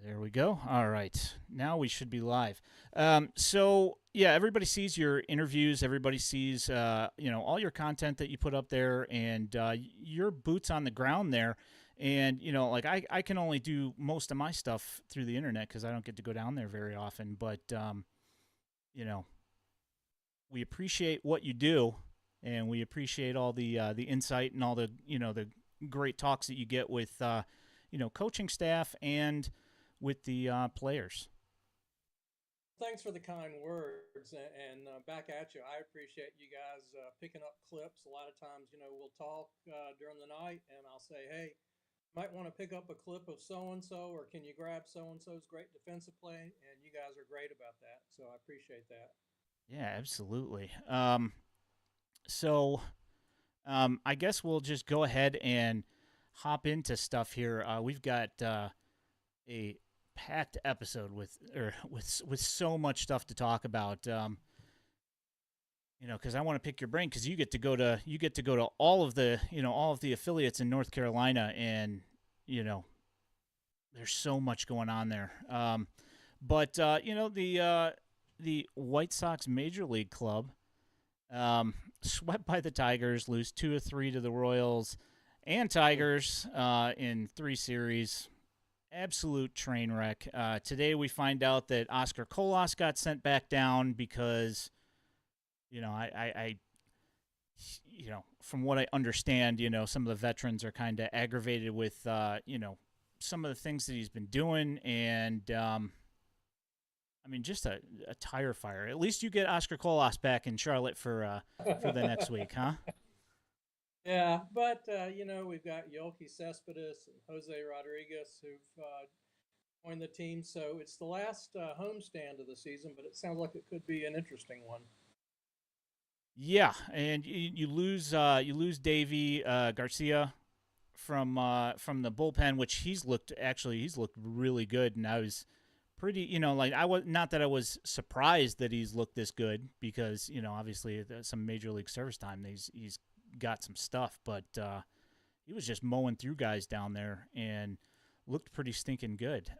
There we go. All right. Now we should be live. So everybody sees your interviews. Everybody sees, all your content that you put up there, and your boots on the ground there. And like I can only do most of my stuff through the internet because I don't get to go down there very often. But you know, we appreciate what you do, and we appreciate all the insight and all the great talks that you get with coaching staff and with the players. Thanks for the kind words and back at you. I appreciate you guys picking up clips. A lot of times, we'll talk during the night and I'll say, hey, might want to pick up a clip of so and so, or can you grab so and so's great defensive play? And you guys are great about that. So I appreciate that. Yeah, absolutely. So I guess we'll just go ahead and hop into stuff here. We've got a packed episode with so much stuff to talk about. Because I want to pick your brain because you get to go to all of the affiliates in North Carolina, and you know there's so much going on there. But the White Sox Major League Club swept by the Tigers, lose 2-3 to the Royals and Tigers in 3 series. Absolute train wreck. Today we find out that Oscar Colas got sent back down because, from what I understand, some of the veterans are kind of aggravated with, some of the things that he's been doing, and just a tire fire. At least you get Oscar Colas back in Charlotte for the next week, huh? Yeah, but we've got Yoki Cespedes and Jose Rodriguez who've joined the team. So it's the last homestand of the season, but it sounds like it could be an interesting one. Yeah, and you lose Davy Garcia from the bullpen, which he's looked really good, and I was pretty like I was not that I was surprised that he's looked this good because obviously some major league service time he's got some stuff, but he was just mowing through guys down there and looked pretty stinking good.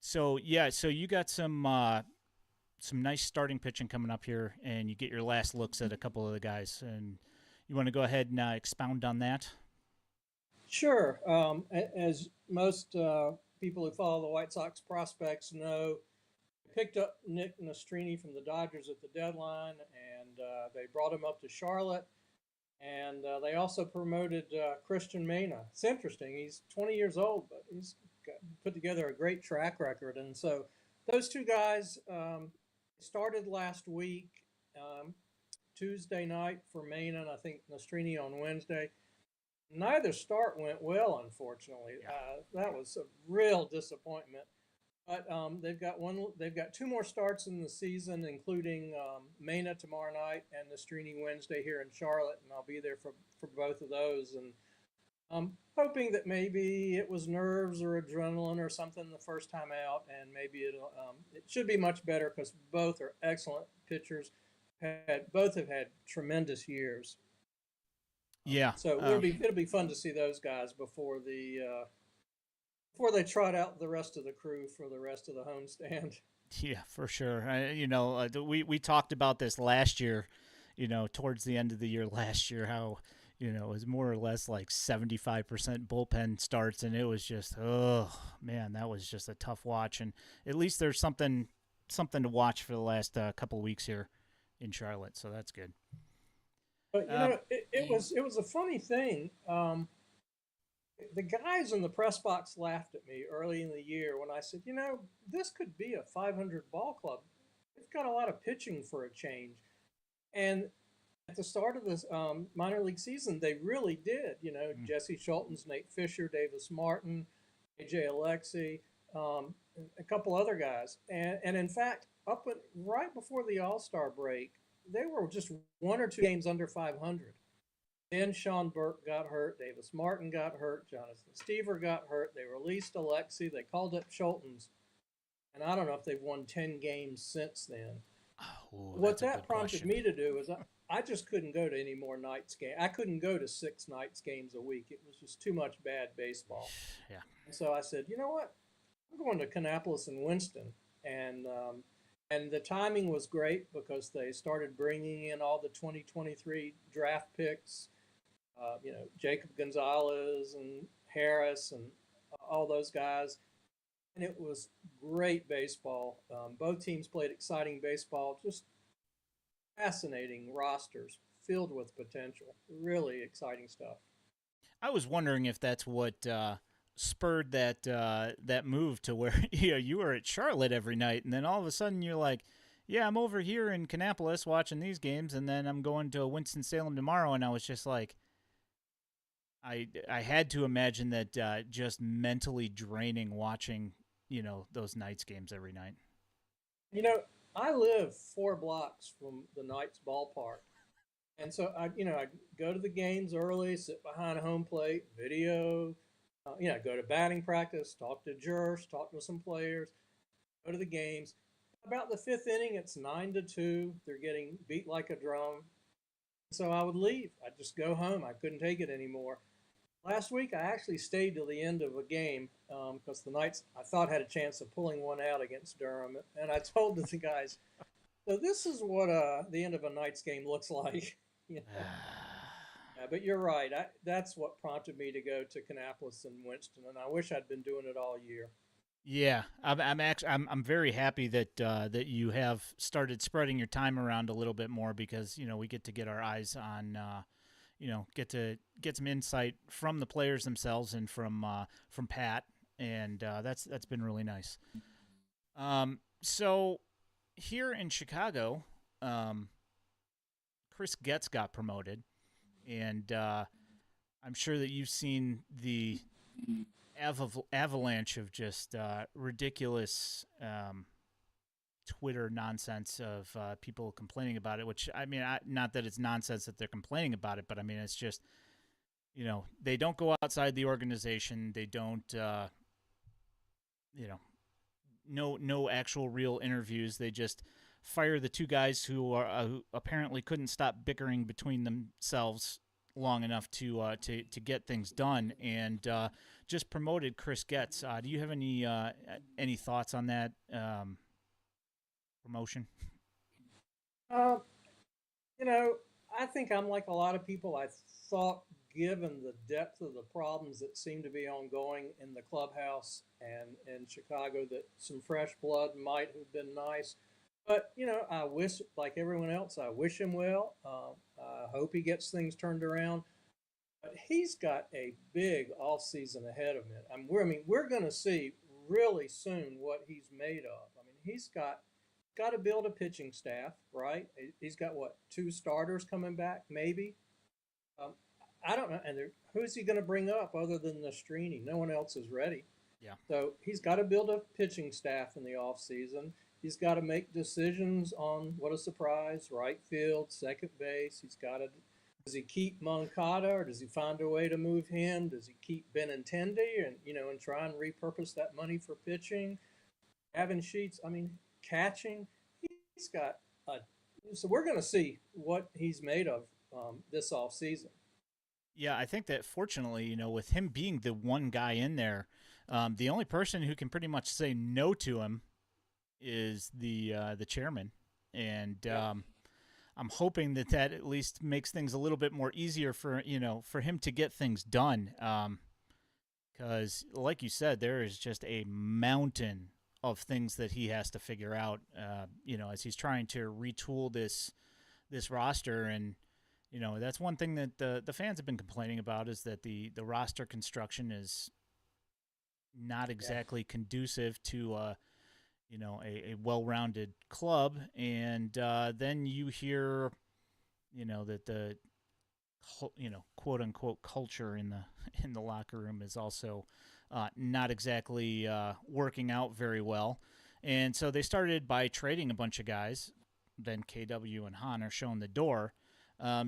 So you got some nice starting pitching coming up here, and you get your last looks at a couple of the guys, and you want to go ahead and expound on that? Sure. As most people who follow the White Sox prospects know, picked up Nick Nastrini from the Dodgers at the deadline, and they brought him up to Charlotte. And they also promoted Christian Mena. It's interesting. He's 20 years old, but he's put together a great track record. And so those two guys started last week, um, Tuesday night for Mena, and I think Nastrini on Wednesday. Neither start went well, unfortunately. Yeah. That was a real disappointment. But they've got one. They've got two more starts in the season, including Mena tomorrow night and the Strini Wednesday here in Charlotte, and I'll be there for both of those. And I'm hoping that maybe it was nerves or adrenaline or something the first time out, and maybe it should be much better because both are excellent pitchers. Both have had tremendous years. Yeah. So it'll be fun to see those guys before they trot out the rest of the crew for the rest of the homestand. Yeah, for sure. We talked about this last year. Towards the end of the year last year, how it was more or less like 75% bullpen starts, and it was just, oh man, that was just a tough watch. And at least there's something to watch for the last couple weeks here in Charlotte, so that's good. But Um, it was a funny thing. The guys in the press box laughed at me early in the year when I said, this could be a 500 ball club. They've got a lot of pitching for a change. And at the start of this minor league season, they really did. Jesse Schultens, Nate Fisher, Davis Martin, AJ Alexi, a couple other guys. And in fact, right before the All Star break, they were just one or two games under 500. Then Sean Burke got hurt. Davis Martin got hurt. Jonathan Stever got hurt. They released Alexi. They called up Schultens. And I don't know if they've won 10 games since then. oh, What that's a that good prompted question. me to do is I just couldn't go to any more nights game. I couldn't go to 6 nights games a week. It was just too much bad baseball. Yeah. And so I said, you know what? I'm going to Kannapolis and Winston, and and the timing was great because they started bringing in all the 2023 draft picks. Jacob Gonzalez and Harris and all those guys, and it was great baseball. Both teams played exciting baseball, just fascinating rosters filled with potential. Really exciting stuff. I was wondering if that's what spurred that move to where you were at Charlotte every night, and then all of a sudden you're like, yeah, I'm over here in Kannapolis watching these games, and then I'm going to Winston Salem tomorrow, and I was just like, I had to imagine that just mentally draining watching those Knights games every night. You know, I live 4 blocks from the Knights ballpark. And so I go to the games early, sit behind home plate, video, go to batting practice, talk to jurors, talk to some players, go to the games. About the fifth inning, it's 9-2. They're getting beat like a drum. So I would leave. I'd just go home. I couldn't take it anymore. Last week, I actually stayed till the end of a game because the Knights, I thought, had a chance of pulling one out against Durham. And I told the guys, so this is what the end of a Knights game looks like. you know. Yeah, but you're right. That's what prompted me to go to Kannapolis and Winston, and I wish I'd been doing it all year. Yeah, I'm very happy that that you have started spreading your time around a little bit more because we get to get our eyes on get to get some insight from the players themselves and from Pat, and that's been really nice. So here in Chicago, Chris Getz got promoted, and I'm sure that you've seen the avalanche of just ridiculous Twitter nonsense of people complaining about it. Which I mean, not that it's nonsense that they're complaining about it, but I mean it's just they don't go outside the organization. They don't no actual real interviews. They just fire the two guys who apparently couldn't stop bickering between themselves long enough to get things done, and just promoted Chris Getz. Do you have any thoughts on that promotion? Uh, you know, I think I'm like a lot of people. I thought, given the depth of the problems that seem to be ongoing in the clubhouse and in Chicago, that some fresh blood might have been nice. But I wish, like everyone else, I wish him well. I hope he gets things turned around. But he's got a big off season ahead of him. We're going to see really soon what he's made of. I mean, he's got to build a pitching staff, right? He's got what, 2 starters coming back, maybe. Um, I don't know, and who's he going to bring up other than Nastrini? No one else is ready. Yeah. So he's got to build a pitching staff in the off season. He's got to make decisions on what a surprise, right field, second base. Does he keep Moncada or does he find a way to move him? Does he keep Benintendi and try and repurpose that money for pitching? Having Sheets, I mean, catching. He's got a. So we're going to see what he's made of this off season. Yeah, I think that fortunately, with him being the one guy in there, the only person who can pretty much say no to him is the chairman, and I'm hoping that at least makes things a little bit more easier for him to get things done. Because, like you said, there is just a mountain of things that he has to figure out. As he's trying to retool this roster, and that's one thing that the fans have been complaining about is that the roster construction is not exactly conducive to a well-rounded club, and then you hear that the quote unquote culture in the locker room is also not exactly working out very well, and so they started by trading a bunch of guys. Then KW and Han are shown the door,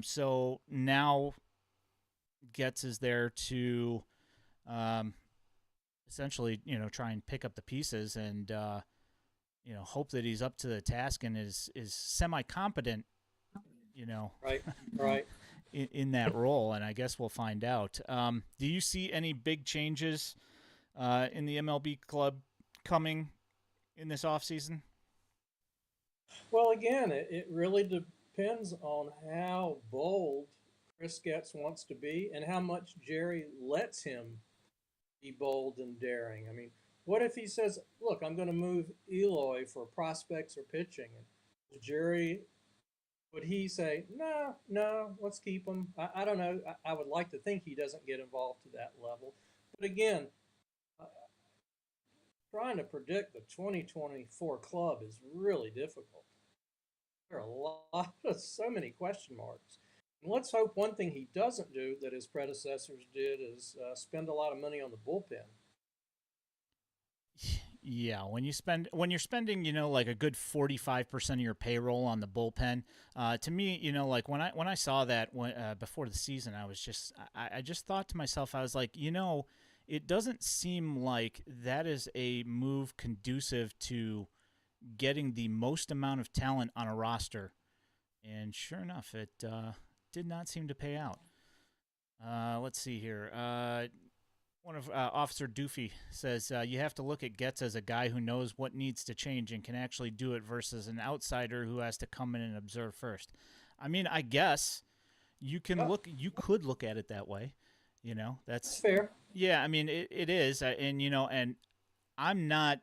so now Getz is there to essentially try and pick up the pieces and hope that he's up to the task and is semi competent. Right, right. in that role, and I guess we'll find out. Do you see any big changes in the MLB club coming in this offseason? Well, again, it really depends on how bold Chris Getz wants to be and how much Jerry lets him be bold and daring. I mean, what if he says, "Look, I'm going to move Eloy for prospects or pitching"? And Jerry, would he say, "No, no, let's keep him"? I don't know. I would like to think he doesn't get involved to that level. But again, uh, trying to predict the 2024 club is really difficult. There are a lot of so many question marks. And let's hope one thing he doesn't do that his predecessors did is spend a lot of money on the bullpen. Yeah, when you're spending, like a good 45% of your payroll on the bullpen, to me, like when I saw that before the season, I just thought to myself, I was like, it doesn't seem like that is a move conducive to getting the most amount of talent on a roster. And sure enough, it did not seem to pay out. Let's see here. One of Officer Doofy says you have to look at Getz as a guy who knows what needs to change and can actually do it versus an outsider who has to come in and observe first. I mean, I guess Yeah, you could look at it that way. that's That's fair. yeah. I mean, it is, and I'm not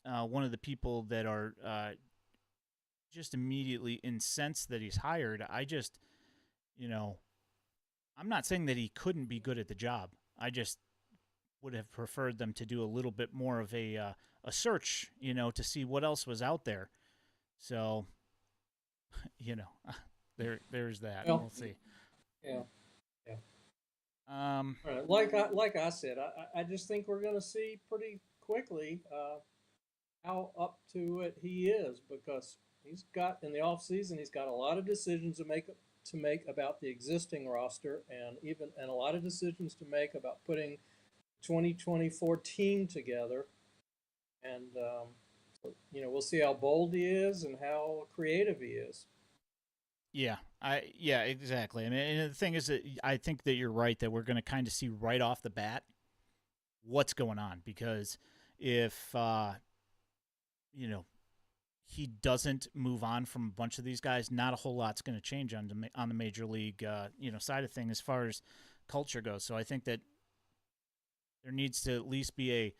one of the people that are just immediately incensed that he's hired. You know, I'm not saying that he couldn't be good at the job. I just would have preferred them to do a little bit more of a search, to see what else was out there. So, you know, there's that. Well, We'll see. yeah, yeah. Um, Like I said, I just think we're going to see pretty quickly how up to it he is because he's got in the off season he's got a lot of decisions to make about the existing roster and a lot of decisions to make about putting 2024 team together and we'll see how bold he is and how creative he is. yeah, exactly. I mean, and the thing is that I think that you're right that we're going to kind of see right off the bat what's going on because if you know he doesn't move on from a bunch of these guys, not a whole lot's going to change on the major league side of things as far as culture goes. So I think that there needs to at least be a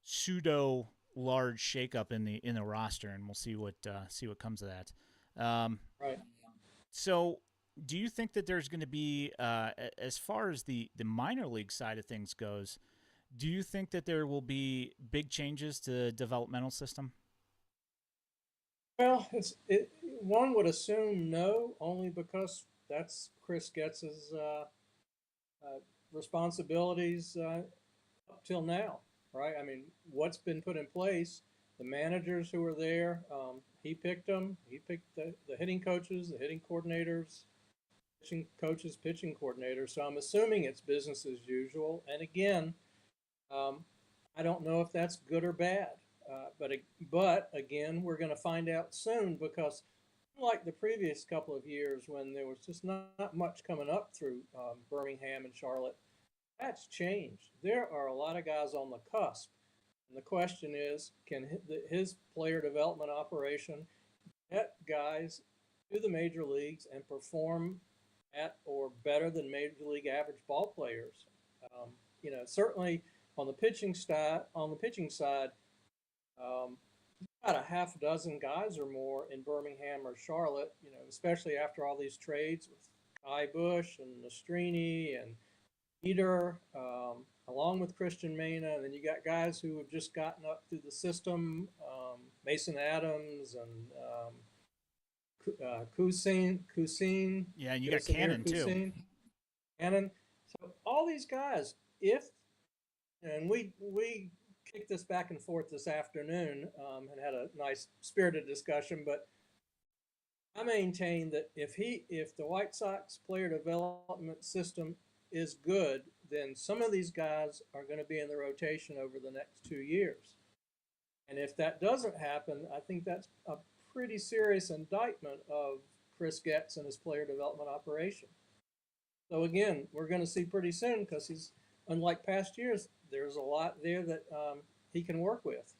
pseudo large shakeup in the roster, and we'll see what comes of that. Right. So, do you think that there's going to be, as far as the minor league side of things goes, do you think that there will be big changes to the developmental system? Well, one would assume no, only because that's Chris Getz's uh, responsibilities up till now, right? I mean, what's been put in place, the managers who were there, he picked them. He picked the hitting coaches, the hitting coordinators, pitching coaches, pitching coordinators. So I'm assuming it's business as usual. And again, um, I don't know if that's good or bad. But again, we're going to find out soon because, unlike the previous couple of years when there was just not much coming up through Birmingham and Charlotte, that's changed. There are a lot of guys on the cusp. And the question is, can his player development operation get guys to the major leagues and perform at or better than major league average ball players? Certainly on the pitching side, about a half a dozen guys or more in Birmingham or Charlotte. Especially after all these trades with Kai Bush and Nastrini and Peter, along with Christian Mena. And then you got guys who have just gotten up through the system, Mason Adams and Kusin, Yeah, and you got Yosemir Cannon too. Kusin, Cannon. So all these guys, if and we kicked this back and forth this afternoon and had a nice spirited discussion, but I maintain that if the White Sox player development system is good, then some of these guys are going to be in the rotation over the next 2 years. And if that doesn't happen, I think that's a pretty serious indictment of Chris Getz and his player development operation. So again, we're going to see pretty soon because he's unlike past years. There's a lot there that he can work with.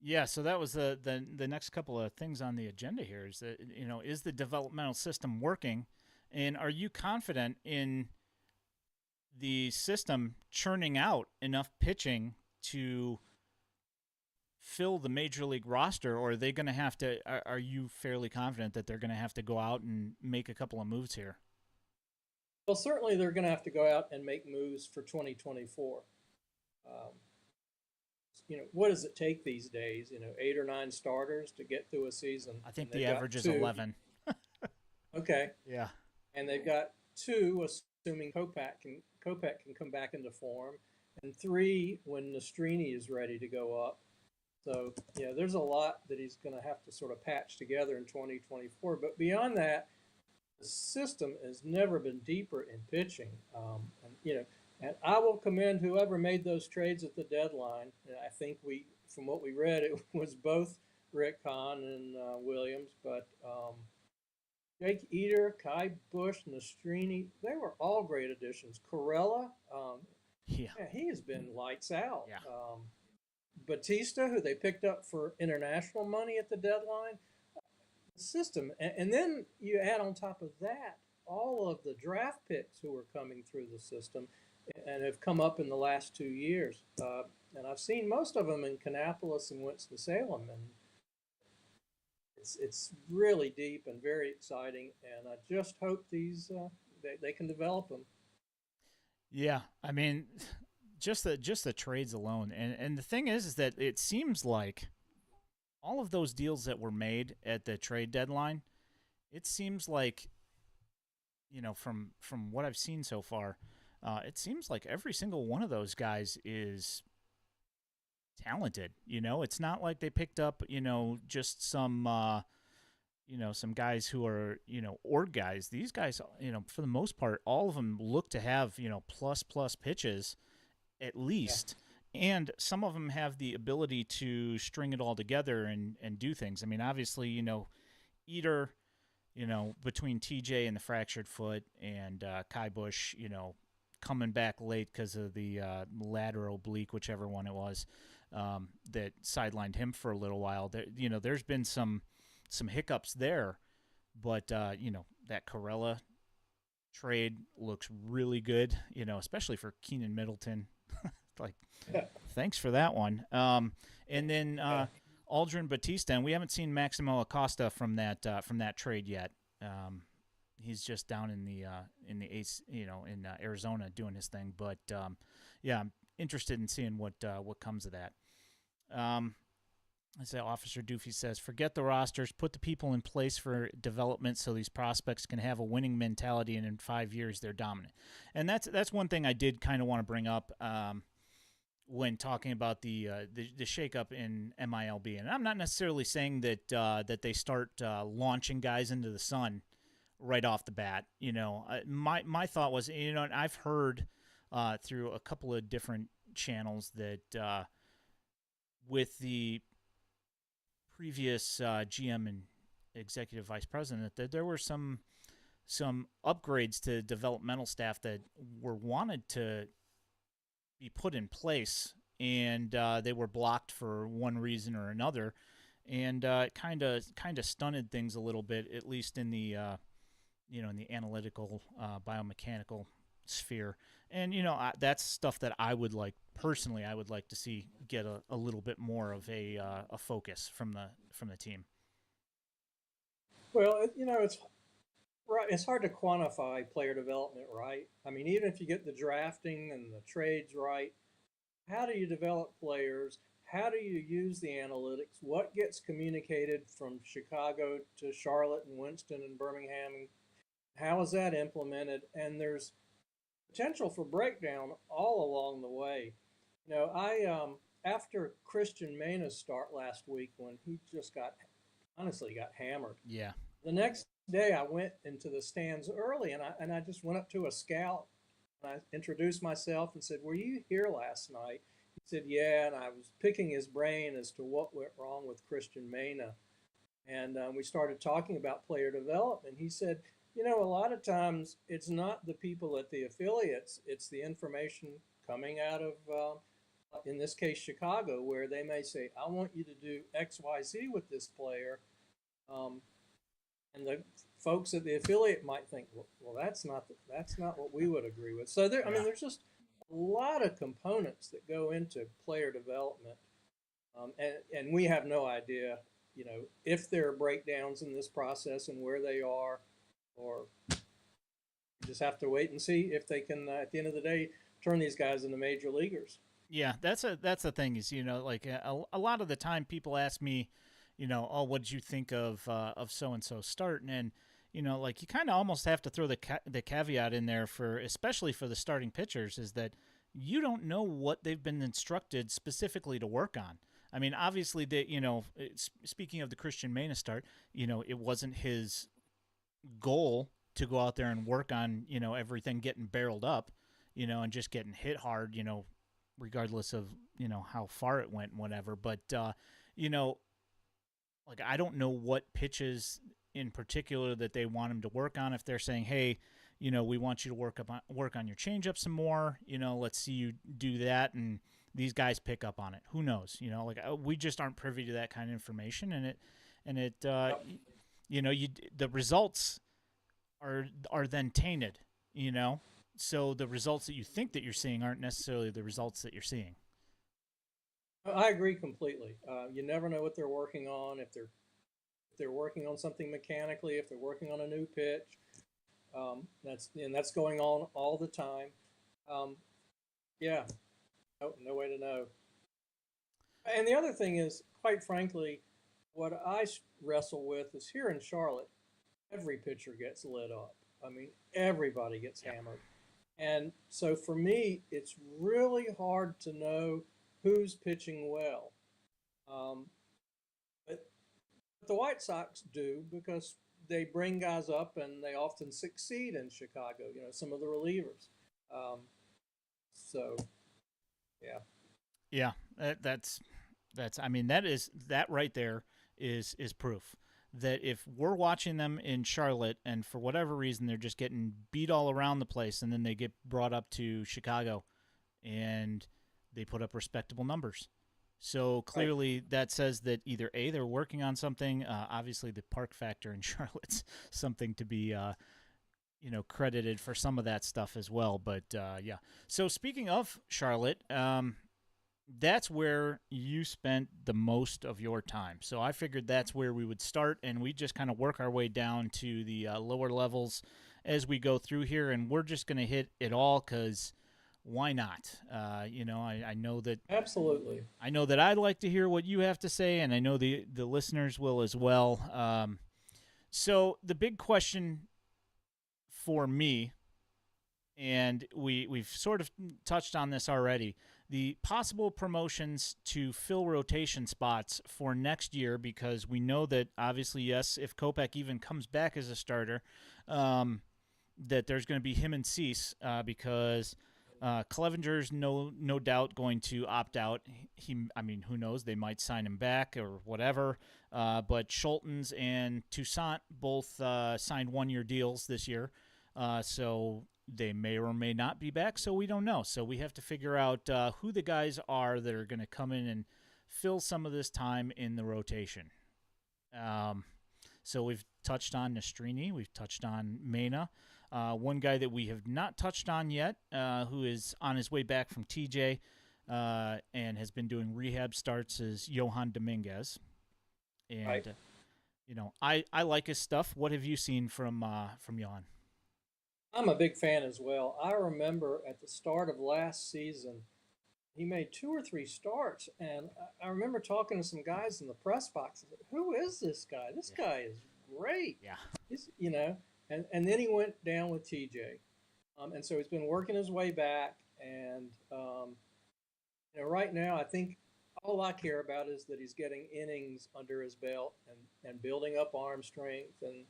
Yeah, so that was the next couple of things on the agenda here is that is the developmental system working, and are you confident in the system churning out enough pitching to fill the major league roster, or are they going to have to? Are you fairly confident that they're going to have to go out and make a couple of moves here? Well, certainly they're going to have to go out and make moves for 2024. Um, what does it take these days? 8 or 9 starters to get through a season, I and think the they've got average is two. 11. Okay, Yeah. and they've got two, assuming Kopech can come back into form, and three when Nastrini is ready to go up. So yeah, there's a lot that he's going to have to sort of patch together in 2024. But beyond that, the system has never been deeper in pitching. And I will commend whoever made those trades at the deadline. And I think from what we read, it was both Rick Hahn and Williams, but Jake Eater, Kai Bush, Nastrini, they were all great additions. Corella, Yeah. yeah, he has been lights out. Yeah. Batista, who they picked up for international money at the deadline, the system, and then you add on top of that all of the draft picks who are coming through the system and have come up in the last 2 years. And I've seen most of them in Kannapolis and Winston-Salem, and it's really deep and very exciting. And I just hope they can develop them. Yeah. I mean, just the trades alone, and the thing is that it seems like all of those deals that were made at the trade deadline, it seems like from what I've seen so far, it seems like every single one of those guys is talented. It's not like they picked up just some guys who are org guys. These guys, for the most part, all of them look to have plus pitches at Yeah. least. And some of them have the ability to string it all together and do things. I mean, obviously, Eater, between TJ and the fractured foot and Kai Bush, coming back late because of the lateral oblique, whichever one it was, that sidelined him for a little while. There's been some hiccups there, but that Corella trade looks really good. Especially for Keenan Middleton. Like, thanks for that one. And then Aldrin Batista, and we haven't seen Maximo Acosta from that trade yet. He's just down in the Ace, in Arizona doing his thing. But yeah, I'm interested in seeing what comes of that. I say Officer Doofy says, forget the rosters, put the people in place for development so these prospects can have a winning mentality, and in 5 years they're dominant. And that's one thing I did kind of want to bring up. When talking about the shakeup in MILB, and I'm not necessarily saying that they start launching guys into the sun right off the bat. My thought was, and I've heard through a couple of different channels that with the previous GM and executive vice president, that there were some upgrades to developmental staff that were wanted to be put in place, and they were blocked for one reason or another, and it kind of stunted things a little bit, at least in the in the analytical biomechanical sphere. And that's stuff that I would like to see get a little bit more of a focus from the team. Well, it's right. It's hard to quantify player development, right? I mean, even if you get the drafting and the trades right, how do you develop players? How do you use the analytics? What gets communicated from Chicago to Charlotte and Winston and Birmingham? How is that implemented? And there's potential for breakdown all along the way. I after Christian Mena's start last week when he just got hammered. Yeah. The next day, I went into the stands early, and I just went up to a scout, and I introduced myself and said, "Were you here last night?" He said, "Yeah," and I was picking his brain as to what went wrong with Christian Mena, and we started talking about player development. He said, "A lot of times it's not the people at the affiliates; it's the information coming out of in this case, Chicago, where they may say, I want you to do X, Y, Z with this player. Um, and the folks at the affiliate might think, well, that's not what we would agree with. So there, I Yeah. mean, there's just a lot of components that go into player development, and we have no idea, if there are breakdowns in this process and where they are, or you just have to wait and see if they can, at the end of the day, turn these guys into major leaguers. Yeah, that's the thing is, like a lot of the time people ask me, oh, what did you think of so and so starting? And like you kind of almost have to throw the caveat in there for, especially for the starting pitchers, is that you don't know what they've been instructed specifically to work on. I mean, obviously, speaking of the Christian Mena start, it wasn't his goal to go out there and work on everything getting barreled up, and just getting hit hard, regardless of how far it went and whatever. But you know, like I don't know what pitches in particular that they want him to work on. If they're saying, hey, we want you to work on your changeup some more. Let's see you do that, and these guys pick up on it. Who knows? Like we just aren't privy to that kind of information, and it Yep. the results are then tainted. So the results that you think that you're seeing aren't necessarily the results that you're seeing. I agree completely. You never know what they're working on, if they're working on something mechanically, if they're working on a new pitch. That's going on all the time. Um, yeah, no way to know. And the other thing is, quite frankly, what I wrestle with is here in Charlotte, every pitcher gets lit up. I mean, everybody gets Yeah. hammered. And so for me, it's really hard to know who's pitching well. Um, but the White Sox do because they bring guys up and they often succeed in Chicago, some of the relievers. Um, so, yeah. Yeah, that's. I mean, that right there is proof that if we're watching them in Charlotte and for whatever reason they're just getting beat all around the place, and then they get brought up to Chicago and they put up respectable numbers. So Right. clearly that says that either A, they're working on something. Obviously, the park factor in Charlotte's something to be credited for some of that stuff as well. But yeah. So speaking of Charlotte, that's where you spent the most of your time. So I figured that's where we would start, and we just kind of work our way down to the lower levels as we go through here, and we're just going to hit it all because why not? Absolutely. I know that I'd like to hear what you have to say, and I know the listeners will as well. So the big question for me, and we've sort of touched on this already, the possible promotions to fill rotation spots for next year, because we know that obviously, yes, if Kopech even comes back as a starter, that there's going to be him and Cease because Clevenger's no doubt going to opt out. I mean, who knows? They might sign him back or whatever. But Schultens and Toussaint both signed 1-year deals this year, so they may or may not be back. So we don't know. So we have to figure out who the guys are that are going to come in and fill some of this time in the rotation. So we've touched on Nastrini, we've touched on Mena. One guy that we have not touched on yet, who is on his way back from TJ and has been doing rehab starts, is Johan Dominguez. Right. And I like his stuff. What have you seen from Johan? I'm a big fan as well. I remember at the start of last season, he made 2 or 3 starts, and I remember talking to some guys in the press box. I said, "Who is this guy? This Yeah, guy is great." yeah, And then he went down with TJ, and so he's been working his way back. And right now, I think all I care about is that he's getting innings under his belt and building up arm strength, and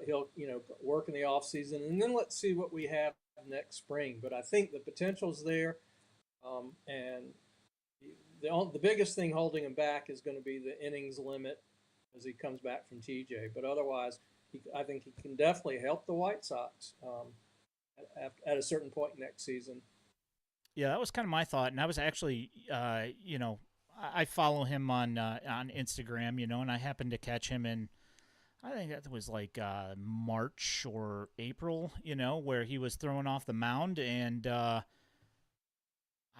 he'll work in the off season, and then let's see what we have next spring. But I think the potential's there. And the biggest thing holding him back is going to be the innings limit as he comes back from TJ. But otherwise, I think he can definitely help the White Sox at a certain point next season. Yeah, that was kind of my thought, and I was actually, I follow him on Instagram, and I happened to catch him in, I think that was like March or April, where he was throwing off the mound, and I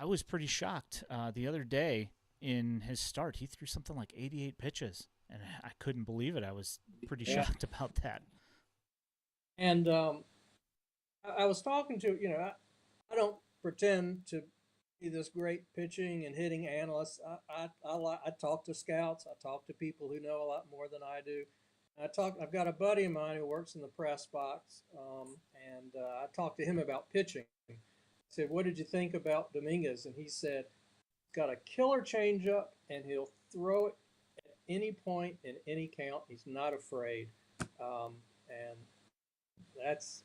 was pretty shocked the other day in his start. He threw something like 88 pitches, and I couldn't believe it. I was pretty Yeah. shocked about that. And I was talking to, I don't pretend to be this great pitching and hitting analyst. I talk to scouts. I talk to people who know a lot more than I do. I've got a buddy of mine who works in the press box, and I talked to him about pitching. I said, "What did you think about Dominguez?" And he said, "Got a killer changeup, and he'll throw it at any point in any count. He's not afraid." And that's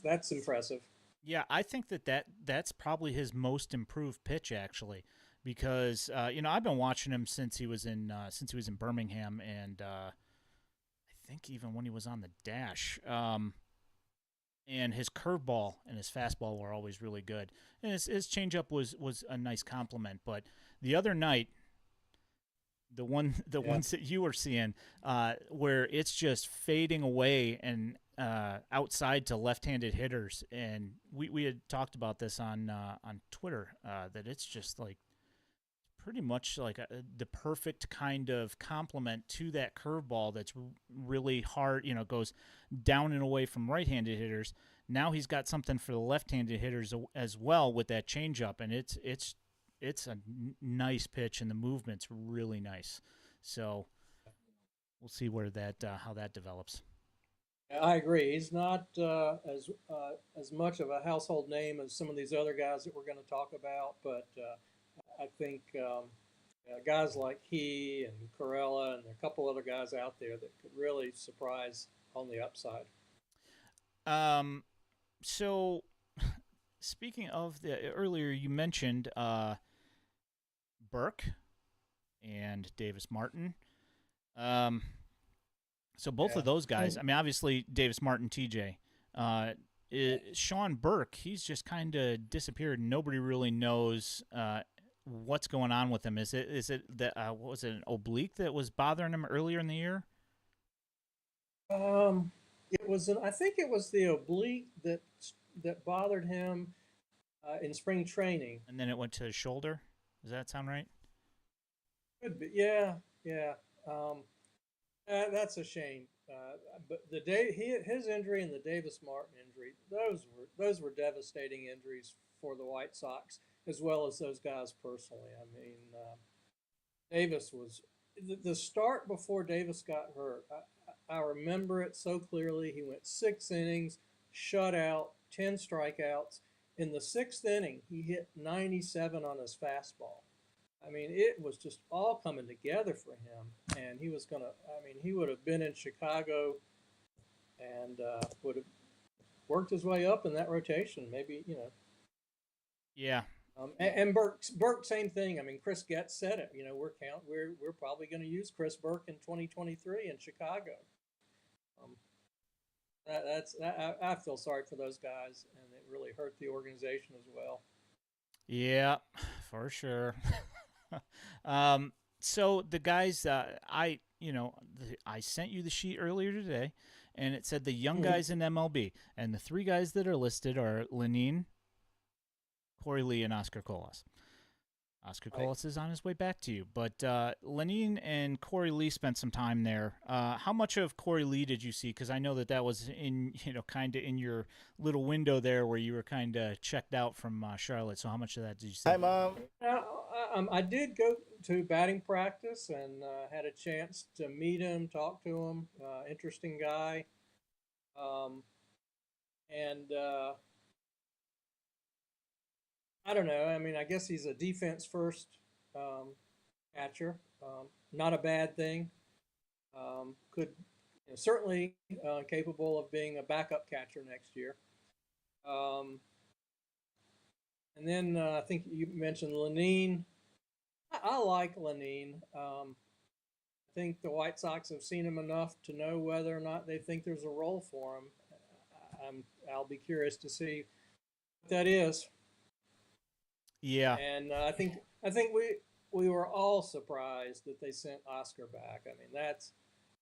that's impressive. Yeah, I think that's probably his most improved pitch actually, because I've been watching him since he was in Birmingham, and I think even when he was on the dash. And his curveball and his fastball were always really good, and his changeup was a nice compliment. But the other night, the Yeah. ones that you were seeing, where it's just fading away and outside to left-handed hitters, and we had talked about this on Twitter, that it's just like pretty much like the perfect kind of complement to that curveball that's really hard, goes down and away from right-handed hitters. Now he's got something for the left-handed hitters as well with that changeup, and it's a nice pitch, and the movement's really nice. So we'll see where that how that develops. I agree. He's not as much of a household name as some of these other guys that we're going to talk about, but I think guys like he and Corella and a couple other guys out there that could really surprise on the upside. Um, so speaking of the earlier, you mentioned Burke and Davis Martin. Um, so both Yeah, of those guys. and I mean, obviously Davis Martin, TJ. Sean Burke, he's just kind of disappeared. Nobody really knows what's going on with him. Is it that what was it, an oblique that was bothering him earlier in the year, it was I think it was the oblique that bothered him in spring training. and then it went to his shoulder? Does that sound right? Could be, yeah, yeah. Um, that's a shame. But his injury and the Davis Martin injury, those were devastating injuries for the White Sox as well as those guys personally. I mean, Davis was the start before Davis got hurt. I remember it so clearly. He went 6 innings, shutout, 10 strikeouts. In the sixth inning, he hit 97 on his fastball. I mean, it was just all coming together for him, and he was gonna. I mean, he would have been in Chicago and would have worked his way up in that rotation. Maybe Yeah, and Burke, same thing. I mean, Chris Getz said it. We're probably going to use Chris Burke in 2023 in Chicago. Um, I feel sorry for those guys, and it really hurt the organization as well. yeah, for sure. So the guys, I sent you the sheet earlier today, and it said the young Mm-hmm. guys in MLB, and the three guys that are listed are Lenine, Corey Lee, and Oscar Colas. Oscar Right. Colas is on his way back to you, but Lenine and Corey Lee spent some time there. How much of Corey Lee did you see? Because I know that was in kind of in your little window there where you were kind of checked out from Charlotte. So how much of that did you see? Hi, Mom. I did go to batting practice and had a chance to meet him, talk to him. Interesting guy. Um, and I don't know. I mean, I guess he's a defense first um, catcher. Not a bad thing. Could certainly capable of being a backup catcher next year. Um, and then I think you mentioned Lenine. I like Lenine. I think the White Sox have seen him enough to know whether or not they think there's a role for him. I'll be curious to see what that is. Yeah, And I think we were all surprised that they sent Oscar back. I mean,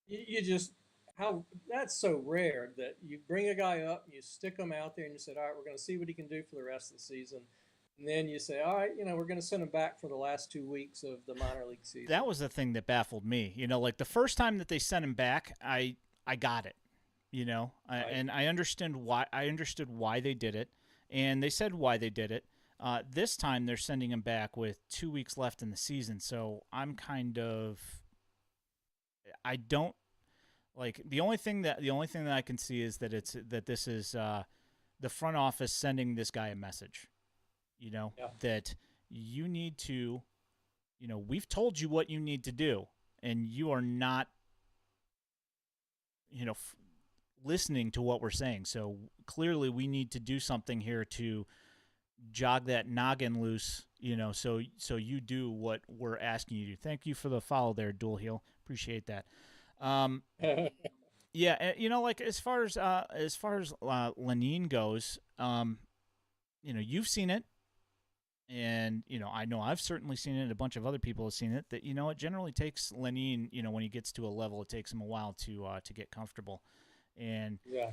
you just how that's so rare that you bring a guy up, you stick him out there, and you said, all right, we're going to see what he can do for the rest of the season. And then you say, all right, we're going to send him back for the last 2 weeks of the minor league season. that was the thing that baffled me. Like the first time that they sent him back, I got it. Right? And I understood why they did it, and they said why they did it. This time they're sending him back with 2 weeks left in the season, so I'm kind of I don't like the only thing that I can see is that this is the front office sending this guy a message. Yeah. That you need to, we've told you what you need to do, and you are not, you know, f- listening to what we're saying. So clearly, we need to do something here to jog that noggin loose. So you do what we're asking you to. Thank you for the follow there, Dual Heel. Appreciate that. Um, yeah, like as far as Lenine goes, you've seen it, and I know I've certainly seen it. A bunch of other people have seen it. That it generally takes Lenine. When he gets to a level, it takes him a while to get comfortable, and Yeah.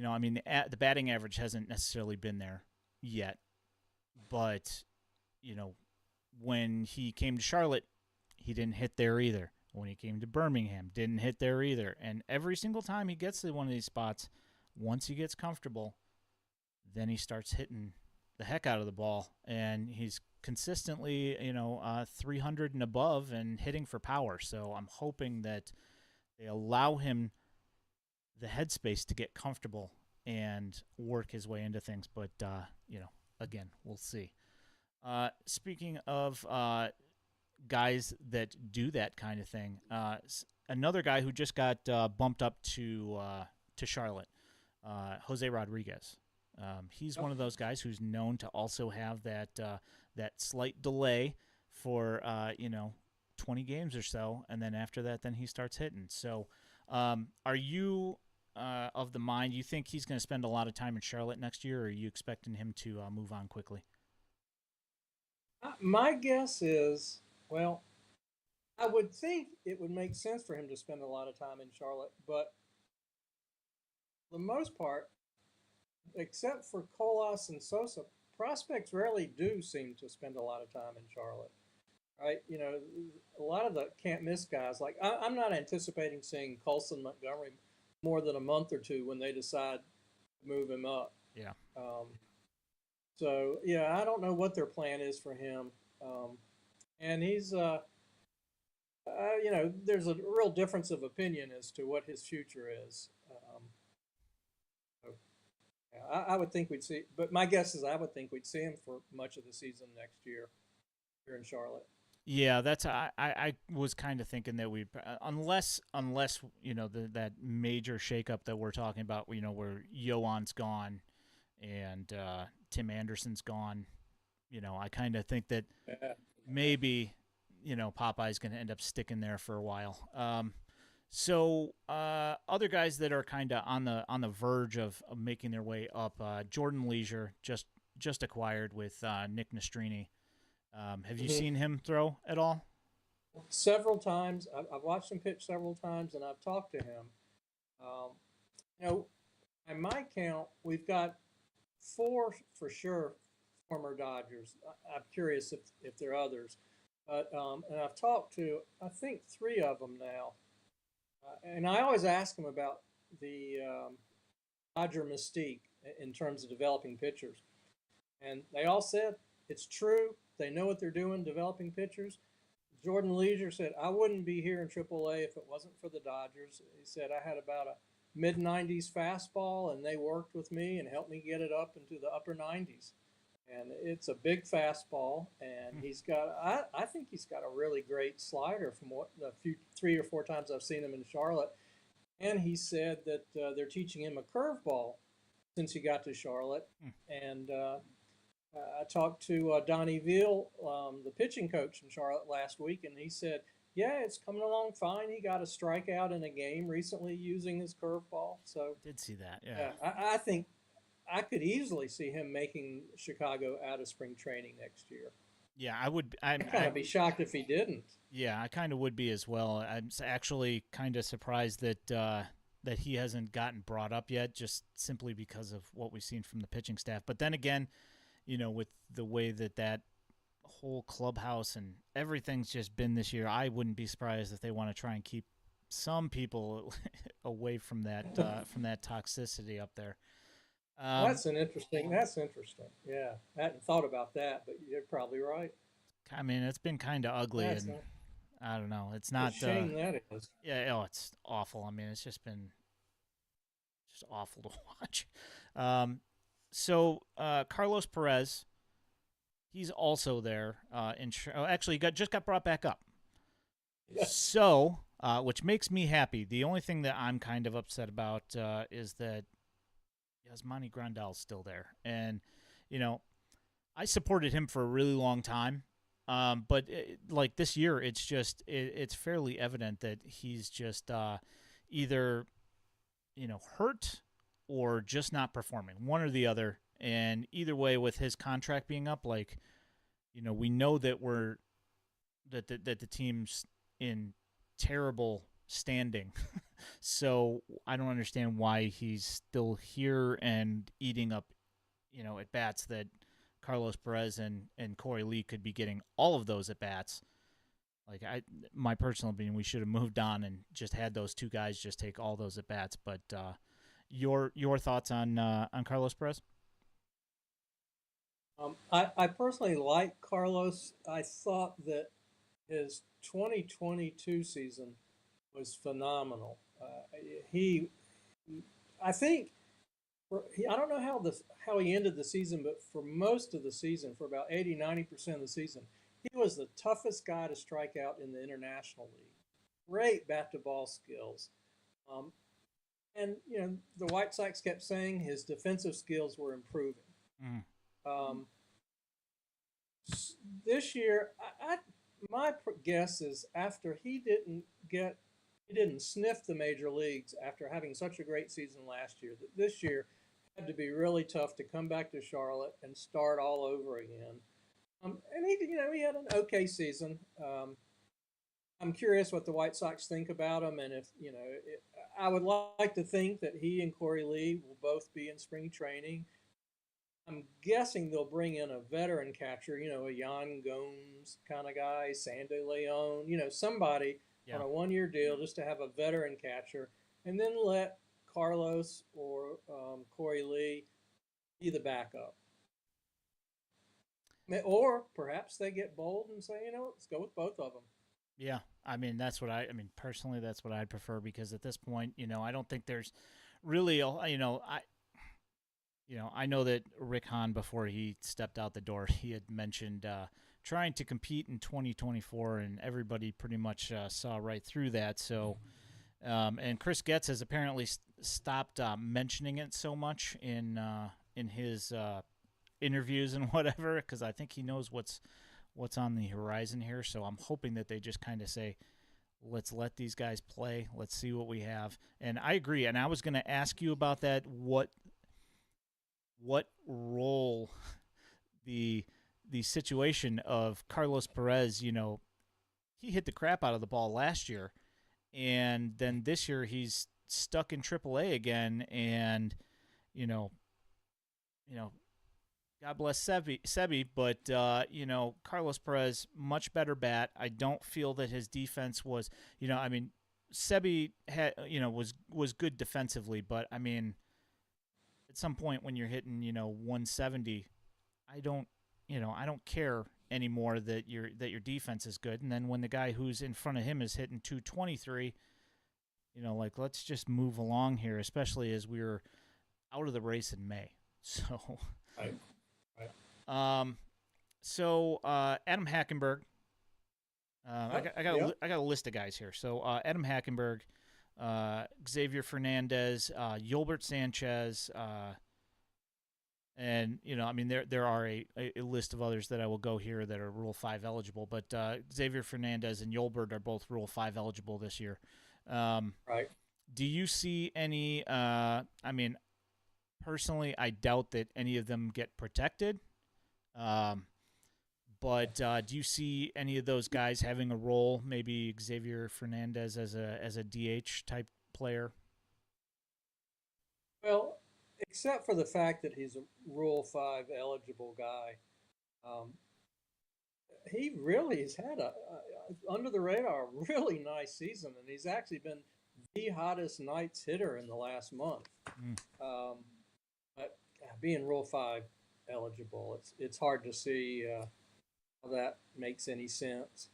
I mean the batting average hasn't necessarily been there yet, but you know when he came to Charlotte, he didn't hit there either. When he came to Birmingham, didn't hit there either. And every single time he gets to one of these spots, once he gets comfortable, then he starts hitting the heck out of the ball, and he's consistently, 300 and above and hitting for power. So I'm hoping that they allow him the headspace to get comfortable and work his way into things. But again, we'll see. Speaking of guys that do that kind of thing, another guy who just got bumped up to Charlotte, Jose Rodriguez. He's one of those guys who's known to also have that slight delay for 20 games or so, and then after that, then he starts hitting. So, are you of the mind you think he's going to spend a lot of time in Charlotte next year, or are you expecting him to move on quickly? My guess is, well, I would think it would make sense for him to spend a lot of time in Charlotte, but for the most part, except for Colas and Sosa, prospects rarely do seem to spend a lot of time in Charlotte. Right? A lot of the can't miss guys. Like I'm not anticipating seeing Colson Montgomery more than a month or two when they decide to move him up. Yeah. Um, so yeah, I don't know what their plan is for him. And he's there's a real difference of opinion as to what his future is. So, yeah, I would think we'd see, but my guess is I would think we'd see him for much of the season next year here in Charlotte. Yeah, that's I was kind of thinking that we unless that major shakeup that we're talking about, where Yoan's gone and Tim Anderson's gone. I kind of think that Yeah. maybe Popeye's going to end up sticking there for a while. So other guys that are kind of on the verge of making their way up, Jordan Leisure just acquired with Nick Nastrini. Have you Mhm. seen him throw at all? Several times. I've watched him pitch several times, and I've talked to him. Um, you know, by my count, we've got four for sure former Dodgers. I'm curious if there are others, but and I've talked to I think three of them now, and I always ask them about the Dodger mystique in terms of developing pitchers, and they all said it's true. They know what they're doing developing pitchers. Jordan Leisure said, I wouldn't be here in AAA if it wasn't for the Dodgers. He said, I had about a mid 90s fastball, and they worked with me and helped me get it up into the upper 90s. And it's a big fastball, and I think he's got a really great slider from what the few 3 or 4 times I've seen him in Charlotte. And he said that they're teaching him a curveball since he got to Charlotte. And I talked to Donnie Veal, the pitching coach in Charlotte last week, and he said, "Yeah, it's coming along fine. He got a strikeout in a game recently using his curveball." So, Did see that? Yeah. yeah, I think I could easily see him making Chicago out of spring training next year. Yeah, I would. I'd kind of be shocked if he didn't. Yeah, I kind of would be as well. Actually kind of surprised that that he hasn't gotten brought up yet, just simply because of what we've seen from the pitching staff. But then again, with the way that whole clubhouse and everything's just been this year, I wouldn't be surprised if they want to try and keep some people away from that toxicity up there. Um, That's interesting. Yeah, I hadn't thought about that, but you're probably right. I mean, it's been kind of ugly, That's and a, I don't know. It's a not. shame that is. Yeah. Oh, it's awful. I mean, it's just awful to watch. Um, so Carlos Perez, he's also there. Actually, just got brought back up. Yes. So, which makes me happy. The only thing that I'm kind of upset about is that Yasmani Grandal's still there, and you know, I supported him for a really long time. But like this year, it's fairly evident that he's just either hurt or just not performing, one or the other. And either way, with his contract being up, like we know that the team's in terrible standing. So I don't understand why he's still here and eating up, at bats that Carlos Perez and Corey Lee could be getting all of those at bats. Like my personal opinion, we should have moved on and just had those two guys just take all those at bats. But your thoughts on Carlos Perez? I personally like Carlos. I thought that his 2022 season was phenomenal. He, I think, I don't know how he ended the season, but for most of the season, for about 80-90% of the season, he was the toughest guy to strike out in the International League. Great bat to ball skills. Um, and, the White Sox kept saying his defensive skills were improving. Mm. Um, this year, my guess is after he didn't sniff the major leagues after having such a great season last year, that this year had to be really tough to come back to Charlotte and start all over again. And he had an okay season. I'm curious what the White Sox think about him, and if I would like to think that he and Corey Lee will both be in spring training. I'm guessing they'll bring in a veteran catcher, a Yan Gomes kind of guy, Sandy Leon, somebody on Yeah. a 1 year deal just to have a veteran catcher, and then let Carlos or Corey Lee be the backup. Or perhaps they get bold and say, let's go with both of them. Yeah. I mean, I mean, personally, that's what I'd prefer because at this point, I don't think there's really, I know that Rick Hahn, before he stepped out the door, he had mentioned trying to compete in 2024, and everybody pretty much saw right through that. So, and Chris Getz has apparently stopped mentioning it so much in his interviews and whatever, because I think he knows what's on the horizon here. So I'm hoping that they just kind of say, let's let these guys play. Let's see what we have. And I agree. And I was going to ask you about that. What role the situation of Carlos Perez, he hit the crap out of the ball last year, and then this year he's stuck in AAA again, and you know, God bless Sebi, but Carlos Perez, much better bat. I don't feel that his defense was, I mean, Sebi had, was good defensively, but I mean, at some point when you're hitting 170, I don't care anymore that your defense is good. And then when the guy who's in front of him is hitting 223, like let's just move along here, especially as we're out of the race in May. So Right. Right. um Adam Hackenberg, Yeah. I got a list of guys here. So Adam Hackenberg, Xavier Fernandez, Yolbert Sanchez, and I mean, there are a list of others that I will go here that are Rule 5 eligible, but Xavier Fernandez and Yolbert are both Rule 5 eligible this year. Right. Do you see any? I mean, personally, I doubt that any of them get protected. Um, but do you see any of those guys having a role? Maybe Xavier Fernandez as a DH type player. Well, except for the fact that he's a Rule 5 eligible guy, um, he really has had a under the radar really nice season, and he's actually been the hottest Knights hitter in the last month. Mm. But being Rule 5 eligible, it's hard to see how that makes any sense.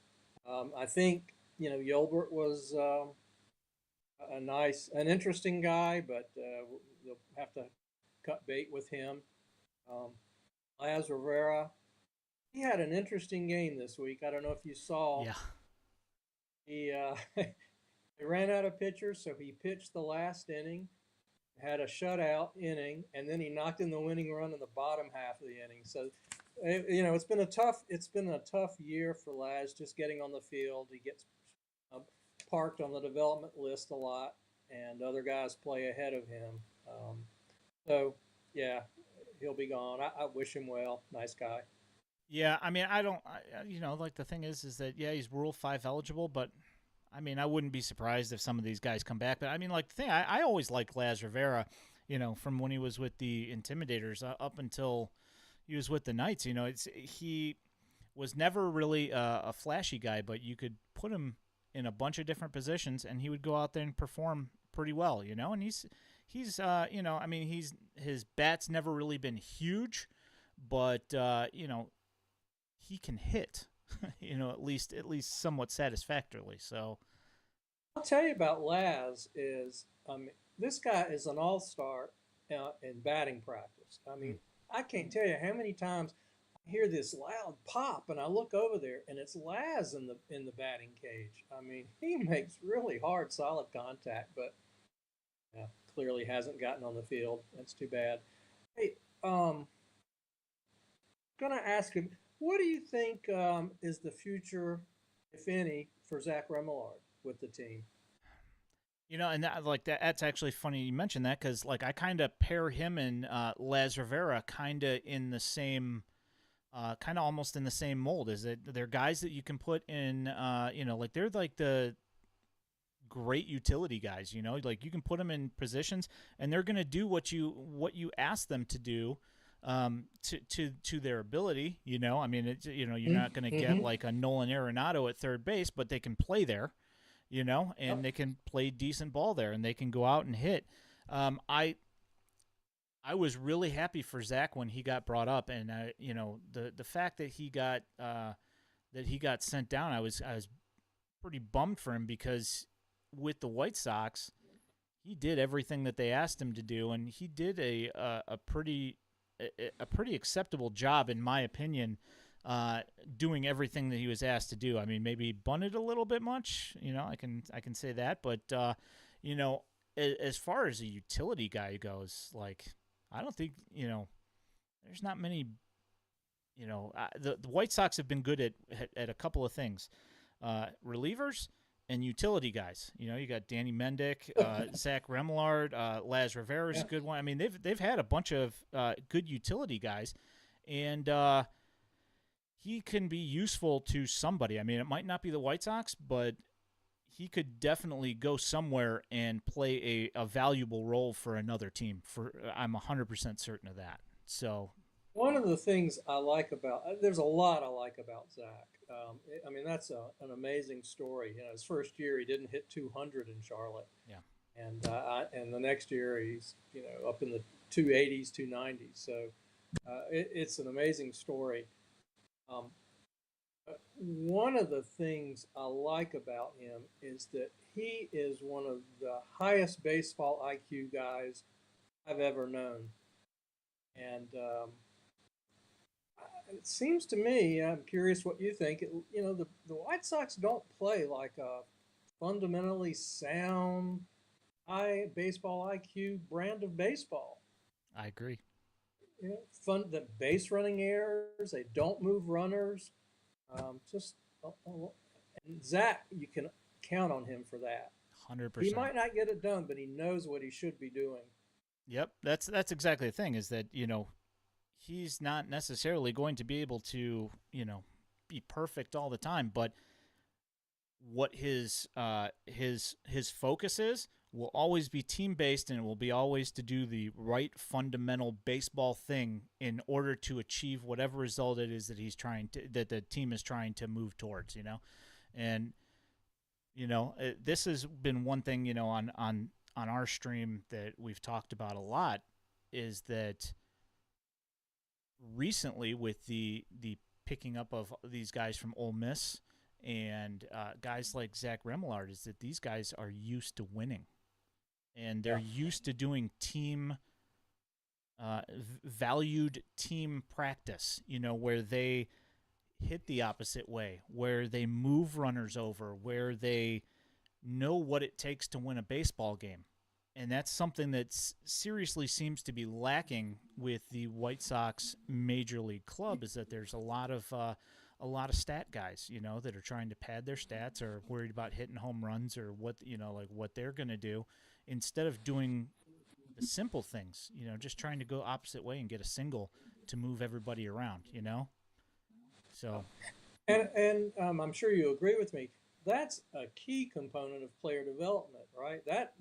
I think Yolbert was an interesting guy, but they'll have to cut bait with him. Um, Laz Rivera, he had an interesting game this week. I don't know if you saw. Yeah. He they ran out of pitchers, so he pitched the last inning, had a shutout inning, and then he knocked in the winning run in the bottom half of the inning. So, it's been a tough year for Laz just getting on the field. He gets uh, parked on the development list a lot, and other guys play ahead of him. So, yeah, he'll be gone. I wish him well. Nice guy. Yeah, I mean, I don't, like the thing is that yeah, he's Rule 5 eligible, but I mean, I wouldn't be surprised if some of these guys come back. But I mean, like the thing, I always liked Laz Rivera, from when he was with the Intimidators up until he was with the Knights. He was never really a flashy guy, but you could put him in a bunch of different positions, and he would go out there and perform pretty well. And I mean, his bat's never really been huge, but he can hit, at least somewhat satisfactorily. So I'll tell you about Laz is this guy is an all-star in batting practice. I mean, I can't tell you how many times I hear this loud pop, and I look over there, and it's Laz in the batting cage. I mean, he makes really hard, solid contact, but clearly hasn't gotten on the field. That's too bad. Hey, gonna ask him, what do you think is the future, if any, for Zach Remillard with the team? and that's actually funny you mentioned that because like I kind of pair him and Laz Rivera kind of in the same. Kind of almost in the same mold. Is that they're guys that you can put in, like they're like the great utility guys. Like you can put them in positions, and they're going to do what you ask them to do, to their ability. I mean, you're not going to get Mm-hmm. like a Nolan Arenado at third base, but they can play there. And Yep. they can play decent ball there, and they can go out and hit. I was really happy for Zach when he got brought up, and the fact that he got sent down, I was pretty bummed for him because with the White Sox, he did everything that they asked him to do, and he did a pretty acceptable job in my opinion, doing everything that he was asked to do. I mean, maybe bunted a little bit much, I can say that, but as far as a utility guy goes, like I don't think there's not many. The White Sox have been good at a couple of things, relievers and utility guys. You got Danny Mendick, Zach Remillard, Laz Rivera's Yeah. a good one. I mean, they've had a bunch of good utility guys, and he can be useful to somebody. I mean, it might not be the White Sox, but he could definitely go somewhere and play a valuable role for another team. I'm 100% certain of that. So, One of the things I like about there's a lot I like about Zach. I mean, that's an amazing story. His first year he didn't hit 200 in Charlotte, yeah. and the next year he's up in the 280s, 290s. So it's an amazing story. Um, One of the things I like about him is that he is one of the highest baseball IQ guys I've ever known. And it seems to me, I'm curious what you think, the White Sox don't play like a fundamentally sound, high baseball IQ brand of baseball. I agree. The base running errors, they don't move runners. Just and Zach, you can count on him for that. He 100%. might not get it done, but he knows what he should be doing. Yep, that's exactly the thing. Is that he's not necessarily going to be able to be perfect all the time, but what his focus is will always be team based, and it will be always to do the right fundamental baseball thing in order to achieve whatever result it is that that the team is trying to move towards. And this has been one thing on our stream that we've talked about a lot, is that recently with the picking up of these guys from Ole Miss and guys like Zach Remillard, is that these guys are used to winning, and they're Yeah. used to doing valued team practice, where they hit the opposite way, where they move runners over, where they know what it takes to win a baseball game. And that's something that seriously seems to be lacking with the White Sox major league club, is that there's a lot of stat guys, that are trying to pad their stats, or worried about hitting home runs, or what they're going to do, instead of doing the simple things, just trying to go opposite way and get a single to move everybody around. So, And I'm sure you agree with me. That's a key component of player development, right? That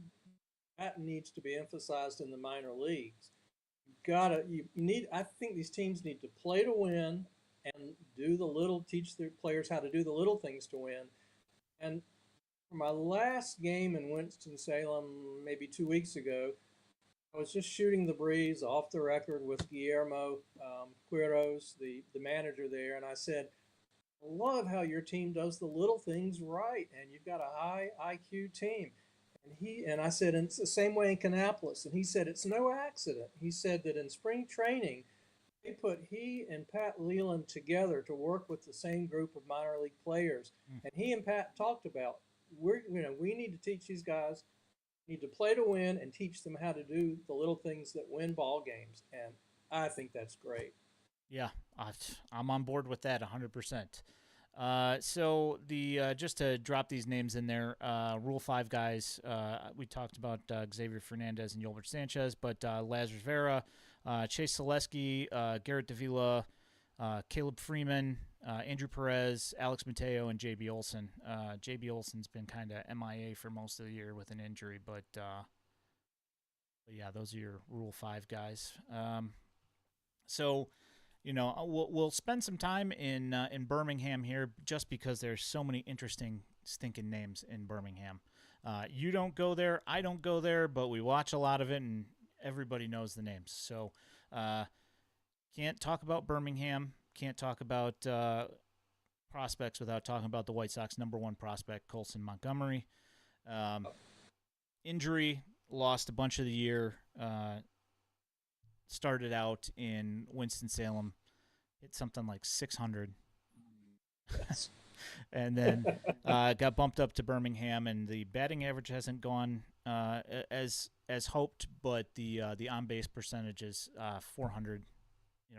needs to be emphasized in the minor leagues. You need. I think these teams need to play to win and teach their players how to do the little things to win. And for my last game in Winston-Salem, maybe 2 weeks ago, I was just shooting the breeze off the record with Guillermo Quiros, the manager there, and I said, I love how your team does the little things right, and you've got a high IQ team. And I said, and it's the same way in Kannapolis. And he said, it's no accident. He said that in spring training, they put he and Pat Leland together to work with the same group of minor league players. mm, And he and Pat talked about, we need to teach these guys, need to play to win and teach them how to do the little things that win ball games. And I think that's great. yeah, I'm on board with that 100%. So the just to drop these names in there, Rule 5 guys. We talked about Xavier Fernandez and Yolbert Sanchez, but Lazarus Vera, Chase Selesky, Garrett Davila, Caleb Freeman, Andrew Perez, Alex Mateo, and JB Olson. JB Olson's been kind of MIA for most of the year with an injury, but yeah, those are your Rule 5 guys. So we'll spend some time in Birmingham here, just because there's so many interesting stinking names in Birmingham. You don't go there, I don't go there, but we watch a lot of it, and everybody knows the names. So can't talk about Birmingham, can't talk about prospects without talking about the White Sox number one prospect, Colson Montgomery. Um, Injury, lost a bunch of the year. Started out in Winston-Salem, hit something like 600, Yes. and then got bumped up to Birmingham, and the batting average hasn't gone as hoped, but the on base percentage is 400,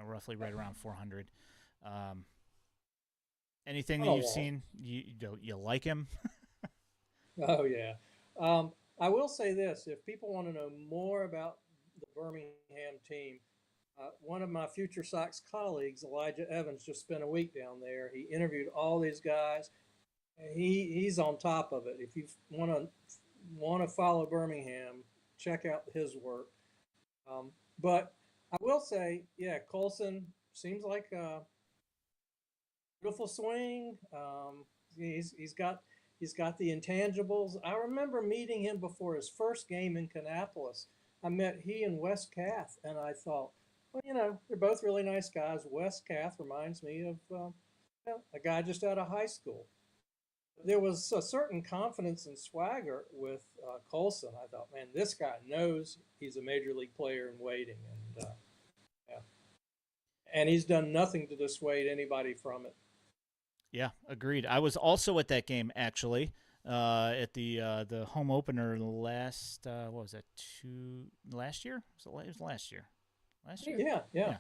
roughly right around 400. Anything that Oh, you've well. seen, you like him? Oh, yeah. I will say this: if people want to know more about the Birmingham team, one of my FutureSox colleagues, Elijah Evans, just spent a week down there. He interviewed all these guys. He's on top of it. If you want to follow Birmingham, check out his work. But I will say, yeah, Colson seems like a beautiful swing. He's got the intangibles. I remember meeting him before his first game in Kannapolis. I met he and Wes Cath, and I thought, well, they're both really nice guys. Wes Cath reminds me of a guy just out of high school. There was a certain confidence and swagger with Colson. I thought, man, this guy knows he's a major league player in waiting, yeah, and he's done nothing to dissuade anybody from it. Yeah, agreed. I was also at that game, actually, at the home opener last what was that, last year? It was last year. Last year? Yeah, yeah. Yeah.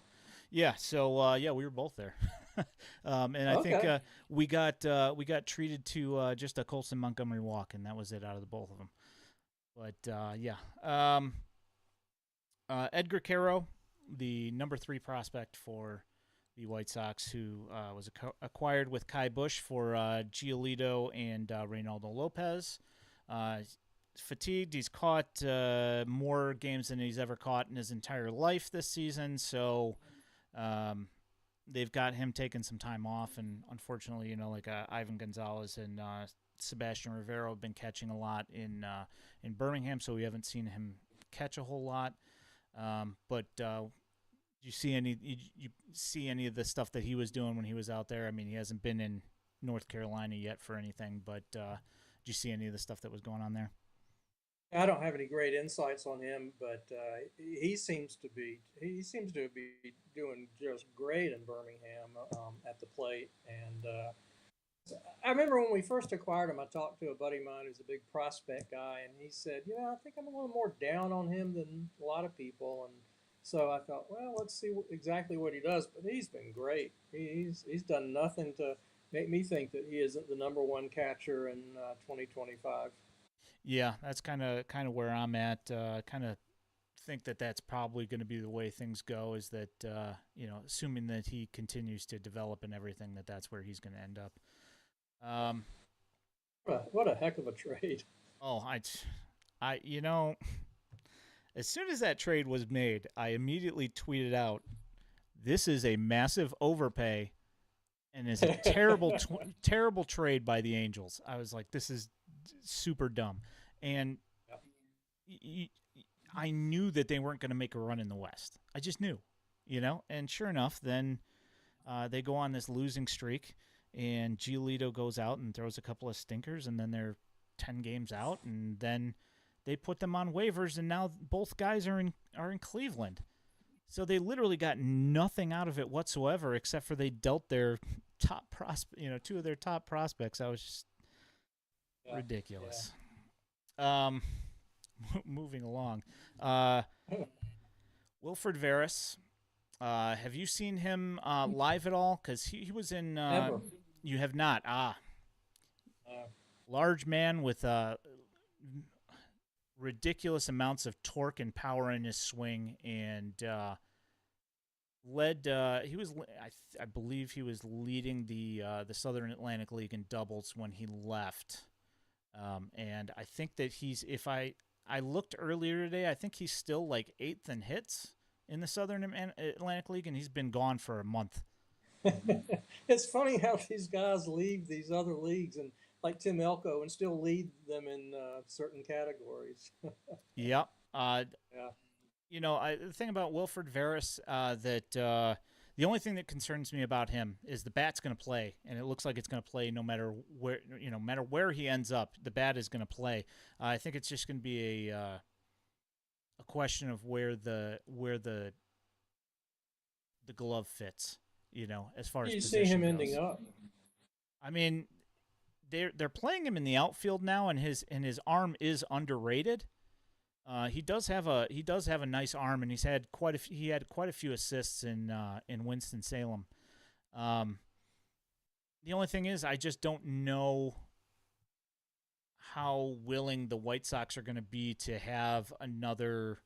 Yeah, so yeah, we were both there, and I think Okay. we got treated to just a Colson Montgomery walk, and that was it out of the both of them. But yeah, Edgar Caro, the number 3 prospect for the White Sox, who was acquired with Kai Bush for Giolito and Reynaldo Lopez. Fatigued. He's caught more games than he's ever caught in his entire life this season, so um, they've got him taking some time off. And unfortunately, like Ivan Gonzalez and Sebastian Rivero have been catching a lot in Birmingham, so we haven't seen him catch a whole lot. But you see any of the stuff that he was doing when he was out there? I mean, he hasn't been in North Carolina yet for anything, but did you see any of the stuff that was going on there? I don't have any great insights on him, but he seems to be doing just great in Birmingham at the plate. And I remember when we first acquired him, I talked to a buddy of mine who's a big prospect guy, and he said, I think I'm a little more down on him than a lot of people. And so I thought, well, let's see exactly what he does. But he's been great. He's done nothing to make me think that he isn't the number one catcher in 2025. Yeah, that's kind of where I'm at. Kind of think that that's probably going to be the way things go. Is that assuming that he continues to develop and everything, that's where he's going to end up. Um, What a heck of a trade. oh, as soon as that trade was made, I immediately tweeted out, "This is a massive overpay, and is a terrible trade by the Angels." I was like, "This is super dumb," and y- I knew that they weren't going to make a run in the West. I just knew, And sure enough, then they go on this losing streak, and Giolito goes out and throws a couple of stinkers, and then they're 10 games out, and then they put them on waivers, and now both guys are in Cleveland. So they literally got nothing out of it whatsoever, except for they dealt their two of their top prospects. I was just Yeah, ridiculous. Um, moving along, uh, Wilfred Veras. Have you seen him live at all? Because he was in. never. You have not. Uh, Large man with ridiculous amounts of torque and power in his swing, and led. I believe he was leading the Southern Atlantic League in doubles when he left. And I think that I looked earlier today. I think he's still like 8th in hits in the Southern Atlantic League, and he's been gone for a month. it's funny how these guys leave these other leagues and like Tim Elko and still lead them in certain categories. Yep. Yeah. The thing about Wilfred Veras, that the only thing that concerns me about him is the bat's going to play, and it looks like it's going to play no matter where, no matter where he ends up, the bat is going to play. I think it's just going to be a question of where the glove fits, as far Where as do you see position him ending goes. up? I mean, they're playing him in the outfield now, and his arm is underrated. He does have a nice arm, and he had quite a few assists in Winston Salem. Um, the only thing is, I just don't know how willing the White Sox are going to be to have another.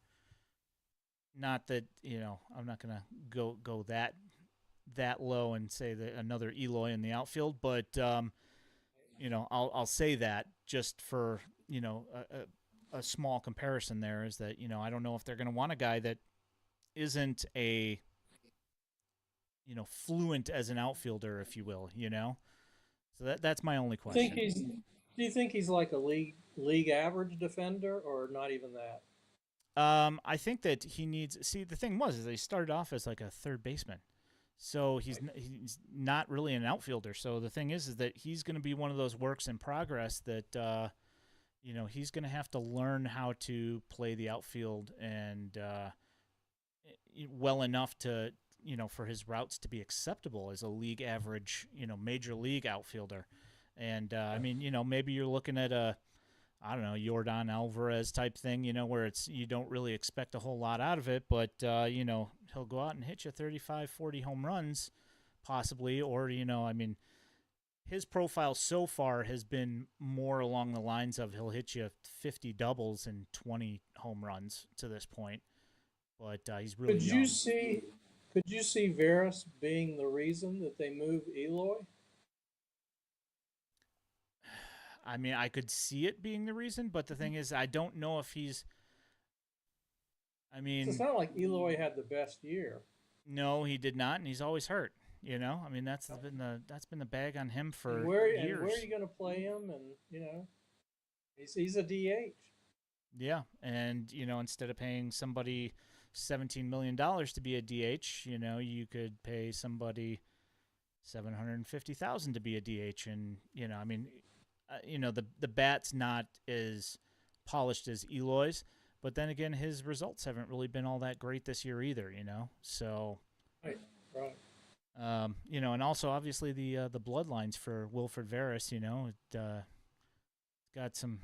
Not that I'm not going to go that low and say that another Eloy in the outfield, but I'll say that just for a small comparison. There is that I don't know if they're going to want a guy that isn't a fluent as an outfielder, if you will. So that's my only Think question. he's? Do you think he's like a league average defender or not even that? I think that he needs. See, the thing was, is he started off as like a third baseman, so Right. he's not really an outfielder. So the thing is that he's going to be one of those works in progress that he's going to have to learn how to play the outfield and well enough to for his routes to be acceptable as a league average major league outfielder. And I Yeah. mean maybe you're looking at a I don't know, Jordan Alvarez type thing, where you don't really expect a whole lot out of it, but he'll go out and hit you 35, 40 home runs possibly, or I mean, his profile so far has been more along the lines of he'll hit you 50 doubles and 20 home runs to this point. but he's really Could you young. see could you see Varys being the reason that they move Eloy? I mean, I could see it being the reason, but the thing is, I don't know if he's. I It's mean, not like Eloy had the best year. no, he did not, and he's always hurt. I mean that's been the bag on him And for where are years. you going to play him? And he's a DH. Yeah, and instead of paying somebody $17 million to be a DH, you could pay somebody 750,000 to be a DH, and I mean, the bat's not as polished as Eloy's, but then again, his results haven't really been all that great this year either. So Right, right. and also obviously the bloodlines for Wilfred Varys, it got some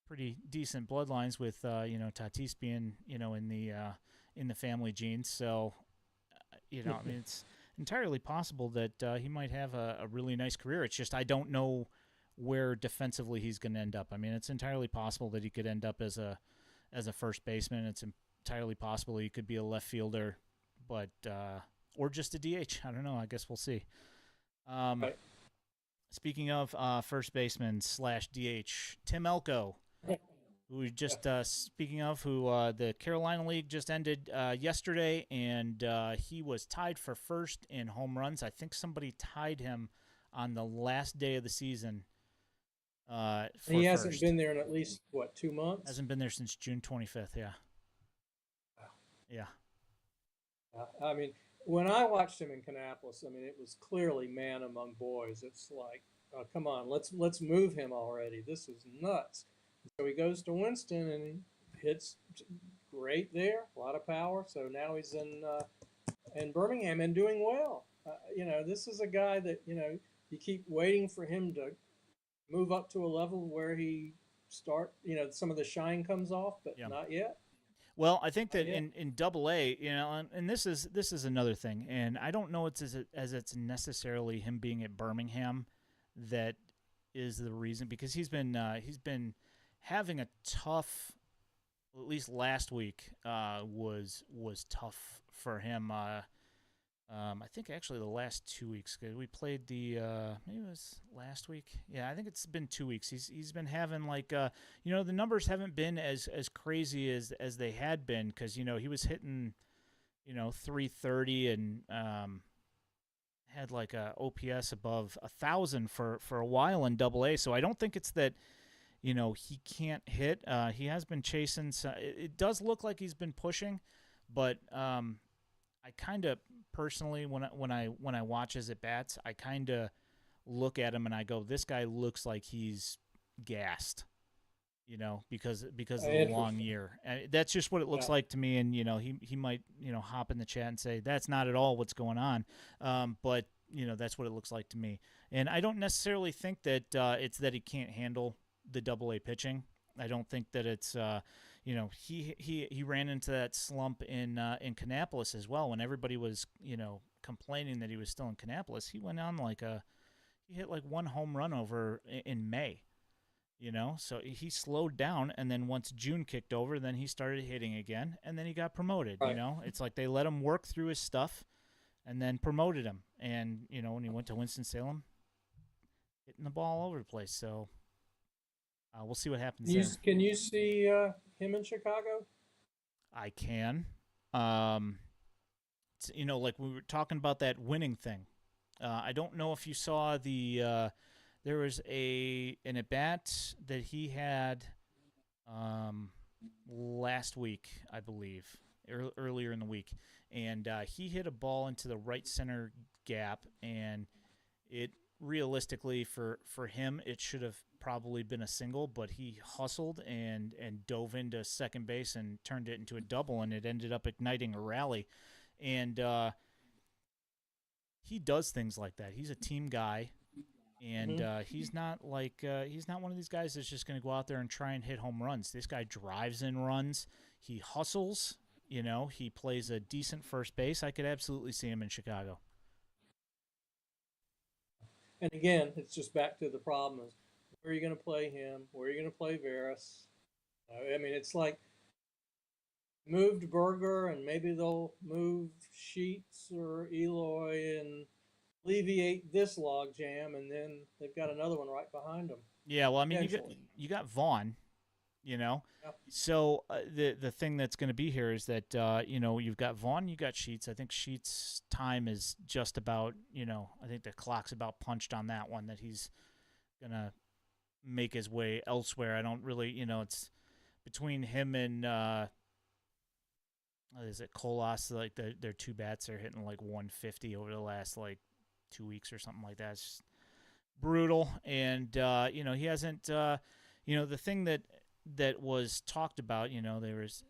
pretty decent bloodlines with Tatis being in the family genes. So I mean it's entirely possible that he might have a really nice career. It's just I don't know where defensively he's going to end up. I mean, it's entirely possible that he could end up as a first baseman. It's entirely possible he could be a left fielder, but or just a DH. I don't know. I guess we'll see. Um, Right. Speaking of first baseman slash DH, Tim Elko, who we Yeah. just speaking of, who the Carolina League just ended yesterday, and he was tied for first in home runs. I think somebody tied him on the last day of the season And for he hasn't first. been there in at least what 2 months. Hasn't been there since June 25th. Yeah, yeah, I mean, when I watched him in Kannapolis, I mean, it was clearly man among boys. It's like, come on, let's move him already. This is nuts. So he goes to Winston and he hits great there, a lot of power. So now he's in Birmingham and doing well. This is a guy that you keep waiting for him to move up to a level where he start. Some of the shine comes off, but yeah. not yet. Well, I think Not that yet. in Double A, and this is another thing, and I don't know as it's necessarily him being at Birmingham that is the reason, because he's been having a tough. Well, at least last week was tough for him. I think actually the last 2 weeks, 'cause we played maybe it was last week. Yeah, I think it's been 2 weeks. He's been having like the numbers haven't been as crazy as they had been, because he was hitting 330 and had like a OPS above 1,000 for a while in Double A. So I don't think it's that he can't hit. He has been chasing. It does look like he's been pushing, but I kind of personally, when I watch his at bats, I kind of look at him and I go, this guy looks like he's gassed. Because of the long Interesting. year. And that's just what it looks Yeah. like to me. And he might hop in the chat and say that's not at all what's going on. But that's what it looks like to me. And I don't necessarily think that it's that he can't handle the Double A pitching. I don't think that it's he ran into that slump in Kannapolis as well, when everybody was complaining that he was still in Kannapolis. He went on he hit like one home run over in May. So he slowed down, and then once June kicked over, then he started hitting again, and then he got promoted. Right. It's like they let him work through his stuff, and then promoted him. And when he went to Winston Salem, hitting the ball all over the place. So we'll see what happens there. Can you see him in Chicago? I can. Um, like we were talking about that winning thing. I don't know if you saw there was an at bat that he had last week, I believe, earlier in the week, and he hit a ball into the right center gap, and it realistically for him it should have probably been a single, but he hustled and dove into second base and turned it into a double, and it ended up igniting a rally. And he does things like that. He's a team guy, and Mm-hmm. he's not one of these guys that's just going to go out there and try and hit home runs. This guy drives in runs. He hustles. He plays a decent first base. I could absolutely see him in Chicago. And again, it's just back to the problem is where are you going to play him? Where are you going to play Varys? I mean, it's like moved Berger, and maybe they'll move Sheets or Eloy and alleviate this log jam, and then they've got another one right behind them Yeah, well, I mean, potentially. you got Vaughn, you know. Yeah, So the thing that's going to be here is that you've got Vaughn, you got Sheets. I think Sheets' time is just about I think the clock's about punched on that one that he's gonna make his way elsewhere. I don't really it's between him and is it Colas, like their two bats are hitting like 150 over the last like 2 weeks or something like that. It's just brutal, and he hasn't. The thing that was talked about, there was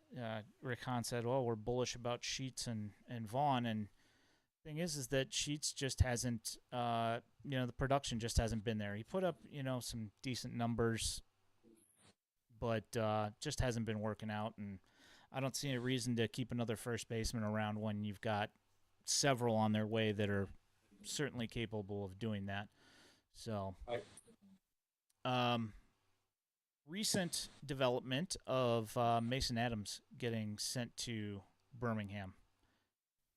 Rick Hahn said, "Well, we're bullish about Sheets and Vaughn," and thing is that Sheets just hasn't. The production just hasn't been there. He put up some decent numbers, but just hasn't been working out, and I don't see any reason to keep another first baseman around when you've got several on their way that are certainly capable of doing that. So, right. um, recent development of Mason Adams getting sent to Birmingham.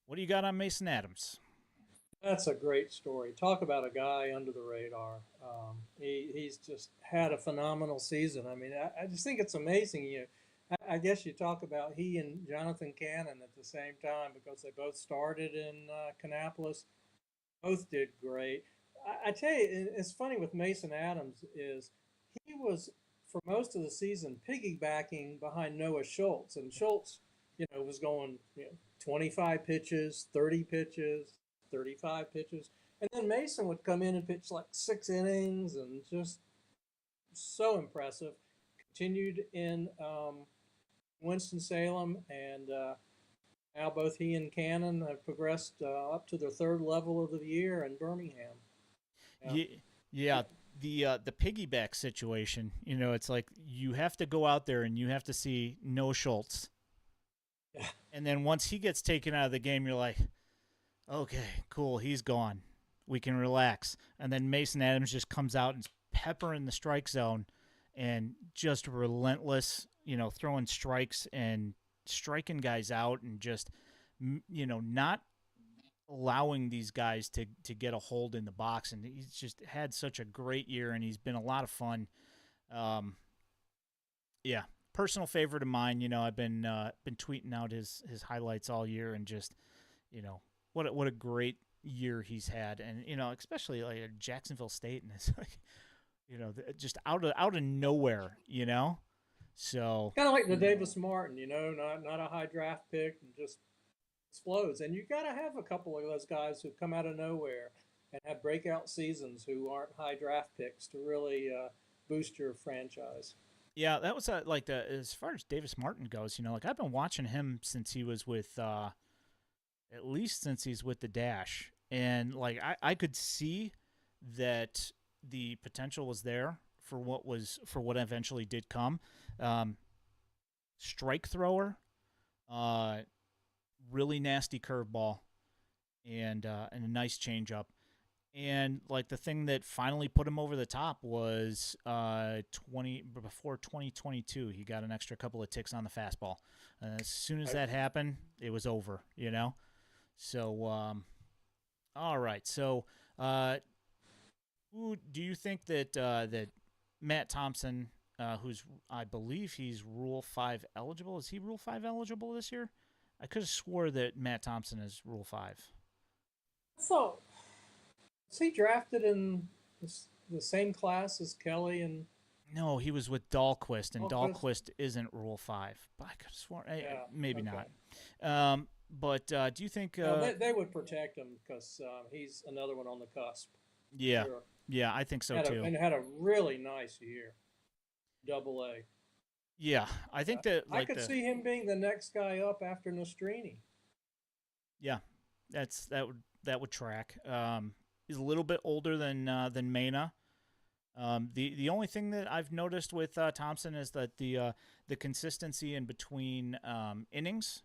What do you got on Mason Adams? That's a great story. Talk about a guy under the radar. He's just had a phenomenal season. I mean, I just think it's amazing. I guess you talk about he and Jonathan Cannon at the same time because they both started in Kannapolis. Both did great. I tell you, it's funny with Mason Adams is he was for most of the season piggybacking behind Noah Schultz, and Schultz, was going 25 pitches, 30 pitches, 35 pitches, and then Mason would come in and pitch like 6 innings and just so impressive. Continued in Winston Salem, and now both he and Cannon have progressed up to their third level of the year in Birmingham. Yeah. Yeah, yeah. The piggyback situation, it's like you have to go out there and you have to see no Schultz, Yeah. and then once he gets taken out of the game, you're like, okay, cool, he's gone. We can relax. And then Mason Adams just comes out and peppering the strike zone and just relentless, throwing strikes and striking guys out and just, not allowing these guys to get a hold in the box. And he's just had such a great year and he's been a lot of fun. Um, yeah, personal favorite of mine. I've been tweeting out his highlights all year and just what a great year he's had, and especially like at Jacksonville State, and it's like just out of nowhere. So Kind of like the Davis Martin, not a high draft pick and just explodes. And you got to have a couple of those guys who come out of nowhere and have breakout seasons who aren't high draft picks to really boost your franchise. yeah, that was like the as far as Davis Martin goes. Like I've been watching him since he was with at least since he's with the Dash, and like I could see that the potential was there for what eventually did come. Um, Strike thrower, uh, really nasty curveball, and a nice changeup. And like the thing that finally put him over the top was 2022. He got an extra couple of ticks on the fastball. As soon as that happened, it was over. So all right. So who do you think that Matt Thompson, who's I believe he's Rule 5 eligible? Is he Rule 5 eligible this year? I could have swore that Matt Thompson is Rule 5. So, was he drafted in the same class as Kelly and No, he was with Dahlquist, and Alquist? Dahlquist isn't Rule 5. But I could have sworn, Yeah. maybe Okay. not. But do you think? No, they would protect him because he's another one on the cusp for Yeah, sure. yeah, I think so Had a too. and had a really nice year, Double A. Yeah, I think that I like could the see him being the next guy up after Nostrini. yeah, that would track. He's a little bit older than Mena. The only thing that I've noticed with Thompson is that the consistency in between innings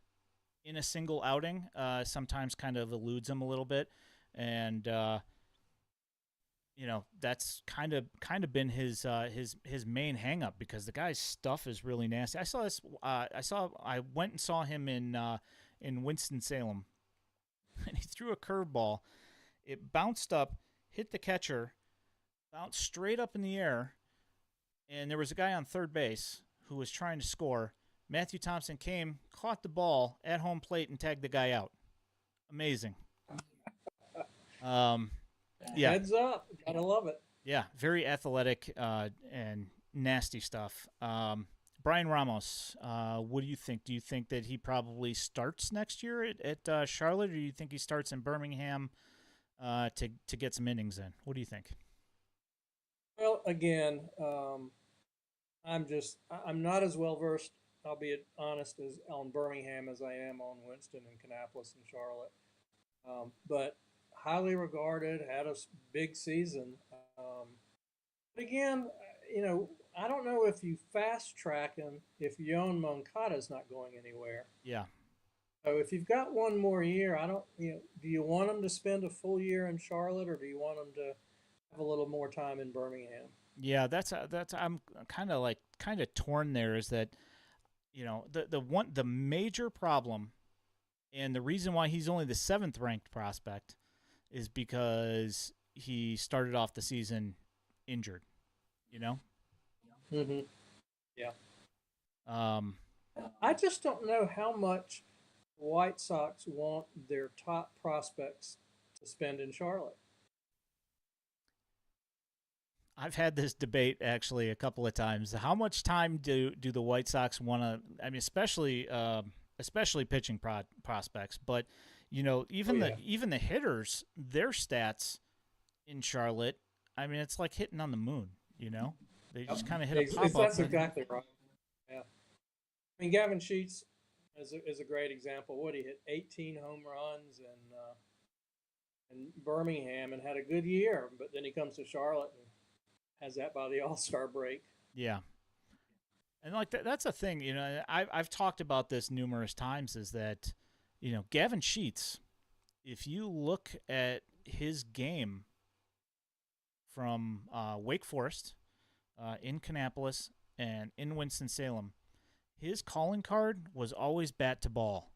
in a single outing sometimes kind of eludes him a little bit, and that's kind of been his main hang up, because the guy's stuff is really nasty. I saw this. I went and saw him in Winston Salem, and he threw a curveball. It bounced up, hit the catcher, bounced straight up in the air, and there was a guy on third base who was trying to score. Matthew Thompson came, caught the ball at home plate, and tagged the guy out. Amazing. Um, yeah, Heads up, gotta love it. yeah, very athletic and nasty stuff. Brian Ramos, what do you think? Do you think that he probably starts next year at Charlotte, or do you think he starts in Birmingham to get some innings in? What do you think? Well, again, I'm not as well versed, I'll be honest, as on Birmingham as I am on Winston and Kannapolis and Charlotte. But highly regarded, had a big season. But again, I don't know if you fast track him if Yoan Moncada's not going anywhere. Yeah, So if you've got one more year, I don't, do you want him to spend a full year in Charlotte, or do you want him to have a little more time in Birmingham? yeah, that's I'm kind of torn there. Is that the major problem, and the reason why he's only the seventh ranked prospect is because he started off the season injured. You know, Mm-hmm. Yeah. um, I just don't know how much the White Sox want their top prospects to spend in Charlotte. I've had this debate actually a couple of times. How much time do the White Sox want to? I mean, especially pitching prospects, but Oh even the yeah. even the hitters, their stats in Charlotte. I mean, it's like hitting on the moon. They Yep. just kind of hit a pop up That's and exactly right. Yeah. I mean, Gavin Sheets is a great example. What, he hit 18 home runs in Birmingham and had a good year, but then he comes to Charlotte and has that by the All Star break. yeah. And like that's a thing, I've talked about this numerous times. Is that Gavin Sheets, if you look at his game from Wake Forest, in Kannapolis, and in Winston Salem, his calling card was always bat to ball.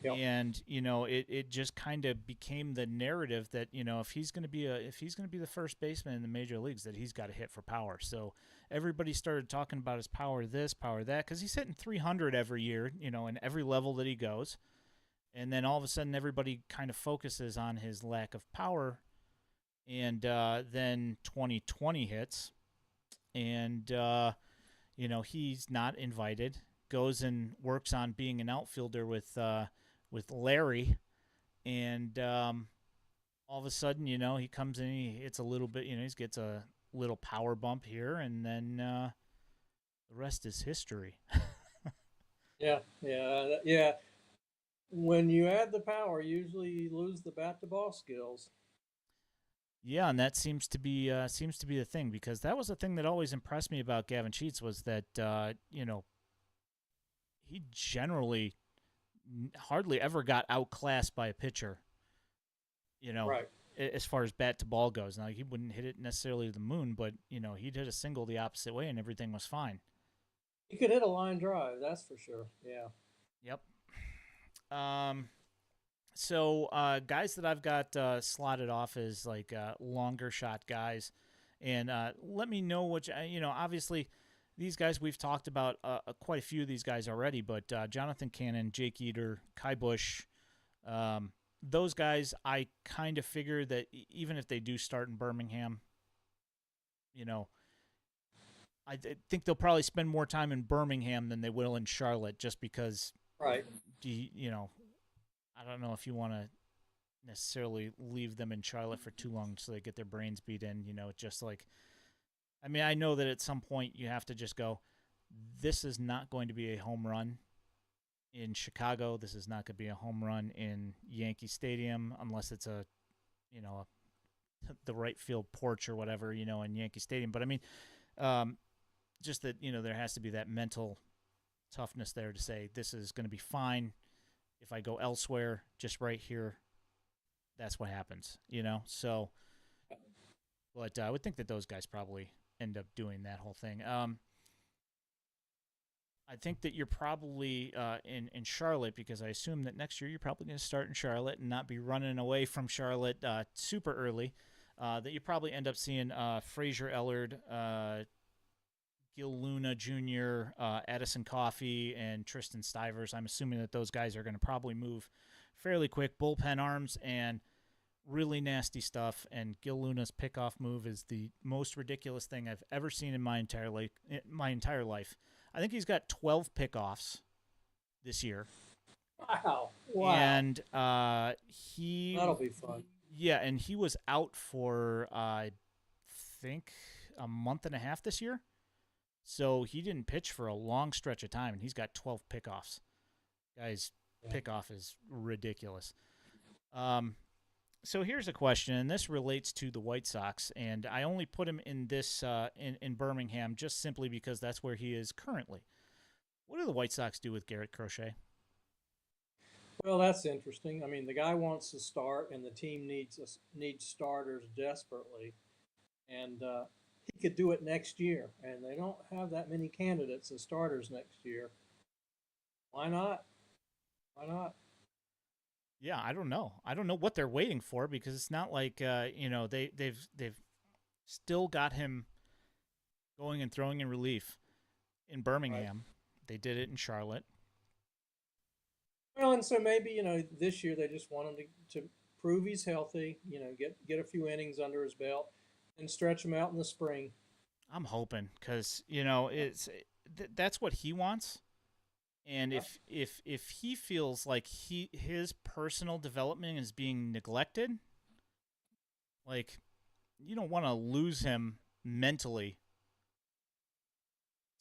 Yep. And it just kind of became the narrative that if he's going to be the first baseman in the major leagues, that he's got to hit for power. So everybody started talking about his power this, power that, because he's hitting 300 every year, in every level that he goes. And then all of a sudden, everybody kind of focuses on his lack of power. And then 2020 hits, and he's not invited. Goes and works on being an outfielder with Larry, and all of a sudden, he comes in, he hits a little bit, he gets a little power bump here, and then the rest is history. Yeah, yeah, yeah. When you add the power, usually you lose the bat to ball skills. Yeah, and that seems to be the thing, because that was the thing that always impressed me about Gavin Sheets, was that he generally hardly ever got outclassed by a pitcher. You know, Right. as far as bat to ball goes. Now he wouldn't hit it necessarily to the moon, but he'd hit a single the opposite way and everything was fine. He could hit a line drive, that's for sure. Yeah. Yep. Um. So guys that I've got slotted off as like longer shot guys, and let me know which obviously these guys we've talked about quite a few of these guys already, but Jonathan Cannon, Jake Eater, Kai Bush, those guys I kind of figure that even if they do start in Birmingham, you know, think they'll probably spend more time in Birmingham than they will in Charlotte, just because Right. I don't know if you want to necessarily leave them in Charlotte for too long so they get their brains beat in. Just like, I mean, I know that at some point you have to just go, this is not going to be a home run in Chicago. This is not going to be a home run in Yankee Stadium unless it's the right field porch or whatever, in Yankee Stadium. But I mean, just that, there has to be that mental toughness there to say this is going to be fine. If I go elsewhere, just right here, that's what happens, So But I would think that those guys probably end up doing that whole thing. I think that you're probably in Charlotte because I assume that next year you're probably going to start in Charlotte and not be running away from Charlotte super early. That you probably end up seeing Fraser Ellard, Gil Luna Jr., Addison Coffey, and Tristan Stivers. I'm assuming that those guys are going to probably move fairly quick. Bullpen arms and really nasty stuff. And Gil Luna's pickoff move is the most ridiculous thing I've ever seen in my entire life. I think he's got 12 pickoffs this year, Wow, wow, and he that'll be fun. yeah, and he was out for I think a month and a half this year. So he didn't pitch for a long stretch of time, and he's got 12 pickoffs. Guy's Yeah. pickoff is ridiculous. Um, so here's a question, and this relates to the White Sox, and I only put him in this in Birmingham just simply because that's where he is currently. What do the White Sox do with Garrett Crochet? Well, that's interesting. I mean, the guy wants to start, and the team needs starters desperately, and he could do it next year. And they don't have that many candidates as starters next year. Why not? Why not? Yeah, I don't know. I don't know what they're waiting for because it's not like they've still got him going and throwing in relief in Right. Birmingham. They did it in Charlotte. Well, and so maybe this year they just want him to prove he's healthy. Get a few innings under his belt, and stretch him out in the spring. I'm hoping because that's what he wants. And Yeah. if he feels like his personal development is being neglected, like you don't want to lose him mentally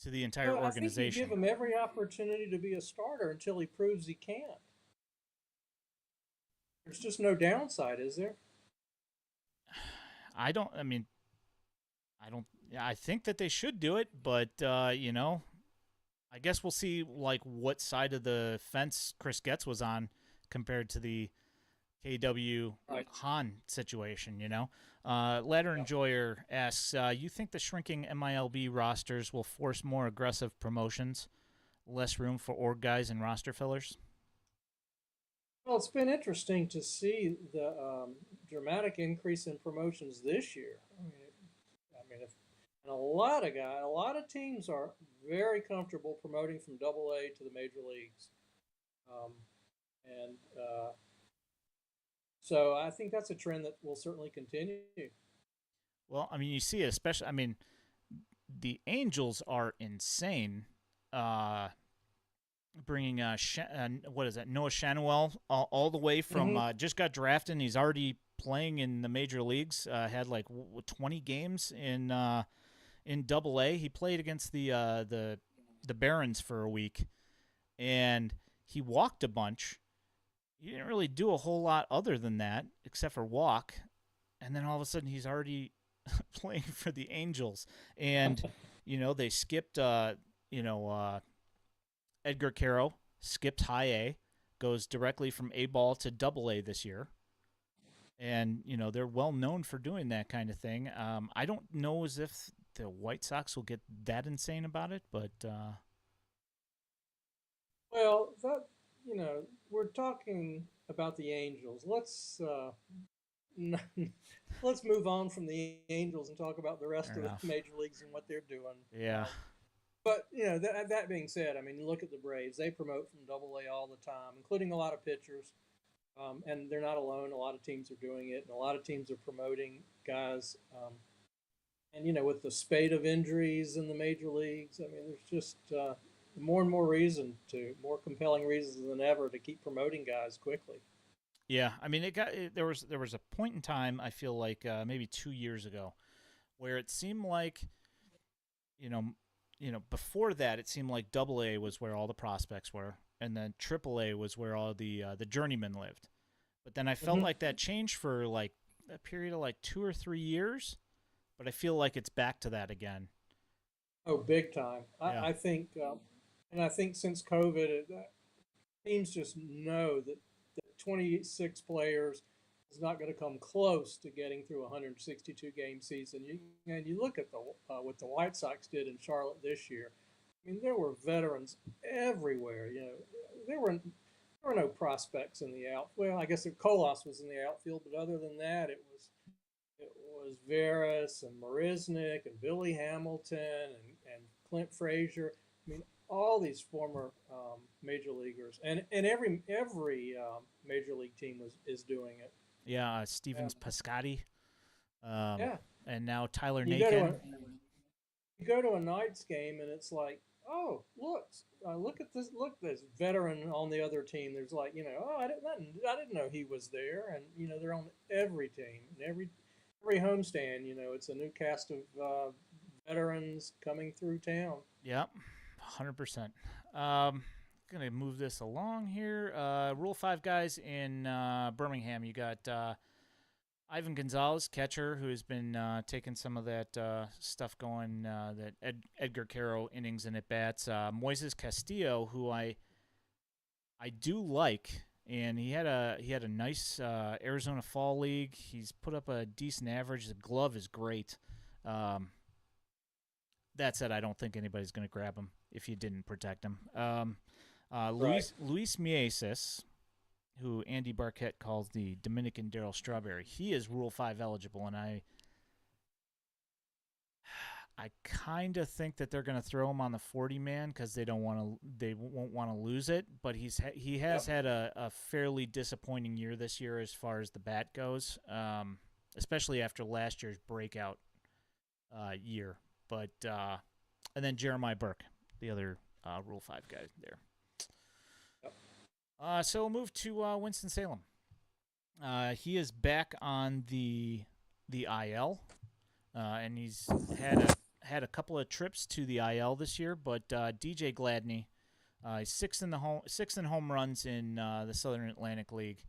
to the entire Well, I think you give organization. him every opportunity to be a starter until he proves he can't. There's just no downside, is there? I don't. I mean, I don't. I think that they should do it, but I guess we'll see like what side of the fence Chris Getz was on compared to the KW Right. Han situation. Ladder Yeah. Enjoyer asks, you think the shrinking MILB rosters will force more aggressive promotions, less room for org guys and roster fillers? Well, it's been interesting to see the dramatic increase in promotions this year. If, and a lot of teams are very comfortable promoting from Double A to the major leagues, um, and so I think that's a trend that will certainly continue. Well, I mean, you see it, especially. I mean, the Angels are insane. Uh, Bringing what is that, Noah Shanuel all the way from Mm-hmm. just got drafted. And he's already playing in the major leagues. Had like 20 games in Double A. He played against the Barons for a week, and he walked a bunch. He didn't really do a whole lot other than that, except for walk. And then all of a sudden, he's already playing for the Angels, and they skipped Edgar Caro, skipped high A, goes directly from A ball to Double A this year. And they're well known for doing that kind of thing. I don't know as if the White Sox will get that insane about it, but Well, that we're talking about the Angels. Let's move on from the Angels and talk about the fair rest of the enough. major leagues and what they're doing. Yeah, But that being said, I mean, you look at the Braves; they promote from Double A all the time, including a lot of pitchers. And they're not alone. A lot of teams are doing it, and a lot of teams are promoting guys. And with the spate of injuries in the major leagues, I mean, there's just more and more more compelling reasons than ever to keep promoting guys quickly. yeah. I mean, there was a point in time I feel like maybe 2 years ago where it seemed like you know before that it seemed like Double A was where all the prospects were, and then Triple A was where all the journeymen lived. But then I felt Mm-hmm. like that changed for like a period of like 2 or 3 years. But I feel like it's back to that again. Oh, big time. Yeah. I think, and I think since COVID, teams just know that 26 players is not going to come close to getting through a 162 game season. And you look at the what the White Sox did in Charlotte this year. I mean, there were veterans everywhere. You know, there were no prospects in the out. Well, I guess Colas was in the outfield, but other than that, it was Veras and Marisnik and Billy Hamilton and Clint Frazier. I mean, all these former major leaguers, and every major league team is doing it. Yeah, Yeah, Stevens Piscotty, um, yeah. and now Tyler You go to Nakin. a Knights game, and it's like, oh, look at this, look this veteran on the other team. There's like, oh, I didn't know he was there, and they're on every team and every homestand. It's a new cast of veterans coming through town. Yep, 100%. Gonna move this along here. Rule 5 guys in Birmingham. You got Ivan Gonzalez, catcher, who has been taking some of that stuff going, that Edgar Caro innings and at bats. Moises Castillo, who I do like, and he had a nice Arizona Fall League. He's put up a decent average. The glove is great. Um, that said, I don't think anybody's going to grab him if you didn't protect him. Right. Luis Mieses, who Andy Barquette calls the Dominican Daryl Strawberry, he is Rule 5 eligible, and I kind of think that they're going to throw him on the 40 man because they won't want to lose it. But he has Yep. had a fairly disappointing year this year as far as the bat goes, especially after last year's breakout year. But and then Jeremiah Burke, the other Rule 5 guy there. Yep. So we'll move to Winston Salem. He is back on the IL, and he's had a couple of trips to the IL this year. But DJ Gladney, he's sixth in home runs in the Southern Atlantic League.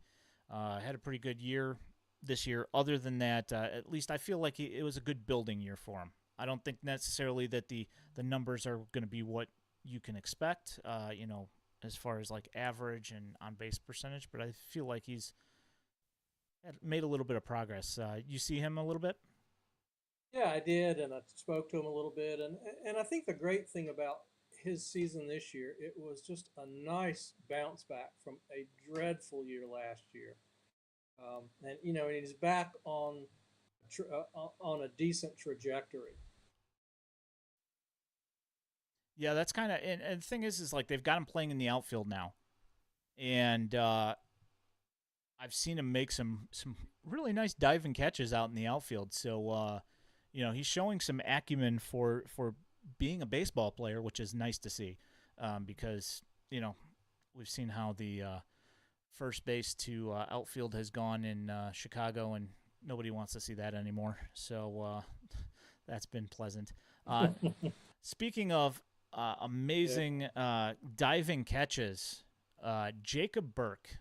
Had a pretty good year this year. Other than that, at least I feel like it was a good building year for him. I don't think necessarily that the numbers are going to be what you can expect. As far as like average and on base percentage, but I feel like he's made a little bit of progress. You see him a little bit? Yeah, I did, and I spoke to him a little bit, and I think the great thing about his season this year, it was just a nice bounce back from a dreadful year last year, and he's back on a decent trajectory. Yeah, that's kind of and the thing is like they've got him playing in the outfield now, and I've seen him make some really nice diving catches out in the outfield. So he's showing some acumen for being a baseball player, which is nice to see, because we've seen how the first base to outfield has gone in Chicago, and nobody wants to see that anymore. So that's been pleasant. Uh, Speaking of Yeah, amazing diving catches, Jacob Burke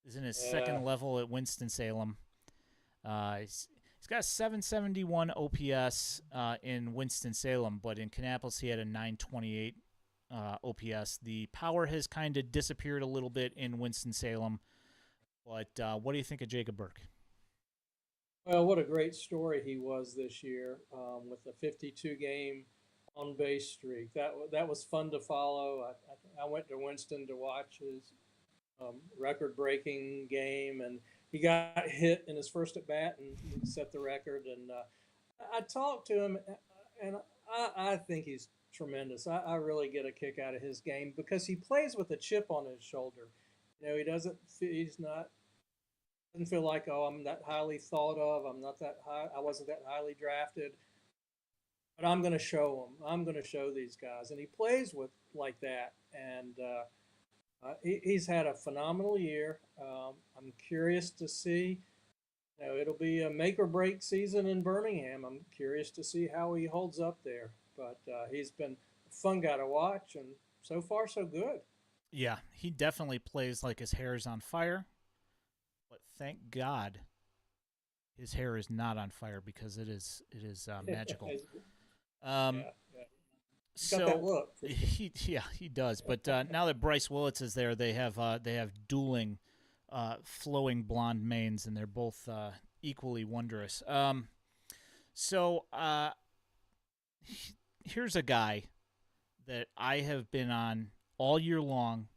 is in his yeah. second level at Winston-Salem. He's got a 771 OPS in Winston-Salem, but in Kannapolis he had a 928 OPS. The power has kind of disappeared a little bit in Winston-Salem, but what do you think of Jacob Burke? Well, what a great story he was this year with a 52 game on base streak. That was fun to follow. I went to Winston to watch his record breaking game, and he got hit in his first at bat and he set the record. And I talked to him, and I think he's tremendous. I really get a kick out of his game because he plays with a chip on his shoulder. He doesn't. He's not. Doesn't feel like, oh, I'm that highly thought of. I'm not that high. I wasn't that highly drafted, but I'm going to show them. I'm going to show these guys, and he plays with like that. And he's had a phenomenal year. I'm curious to see. It'll be a make or break season in Birmingham. I'm curious to see how he holds up there. But he's been a fun guy to watch, and so far so good. Yeah, he definitely plays like his hair is on fire, but thank God his hair is not on fire because it is magical. Um, Yeah, yeah. He's got that so look for sure. he does. But now that Bryce Willits is there, they have dueling flowing blonde manes, and they're both equally wondrous. So here's a guy that I have been on all year long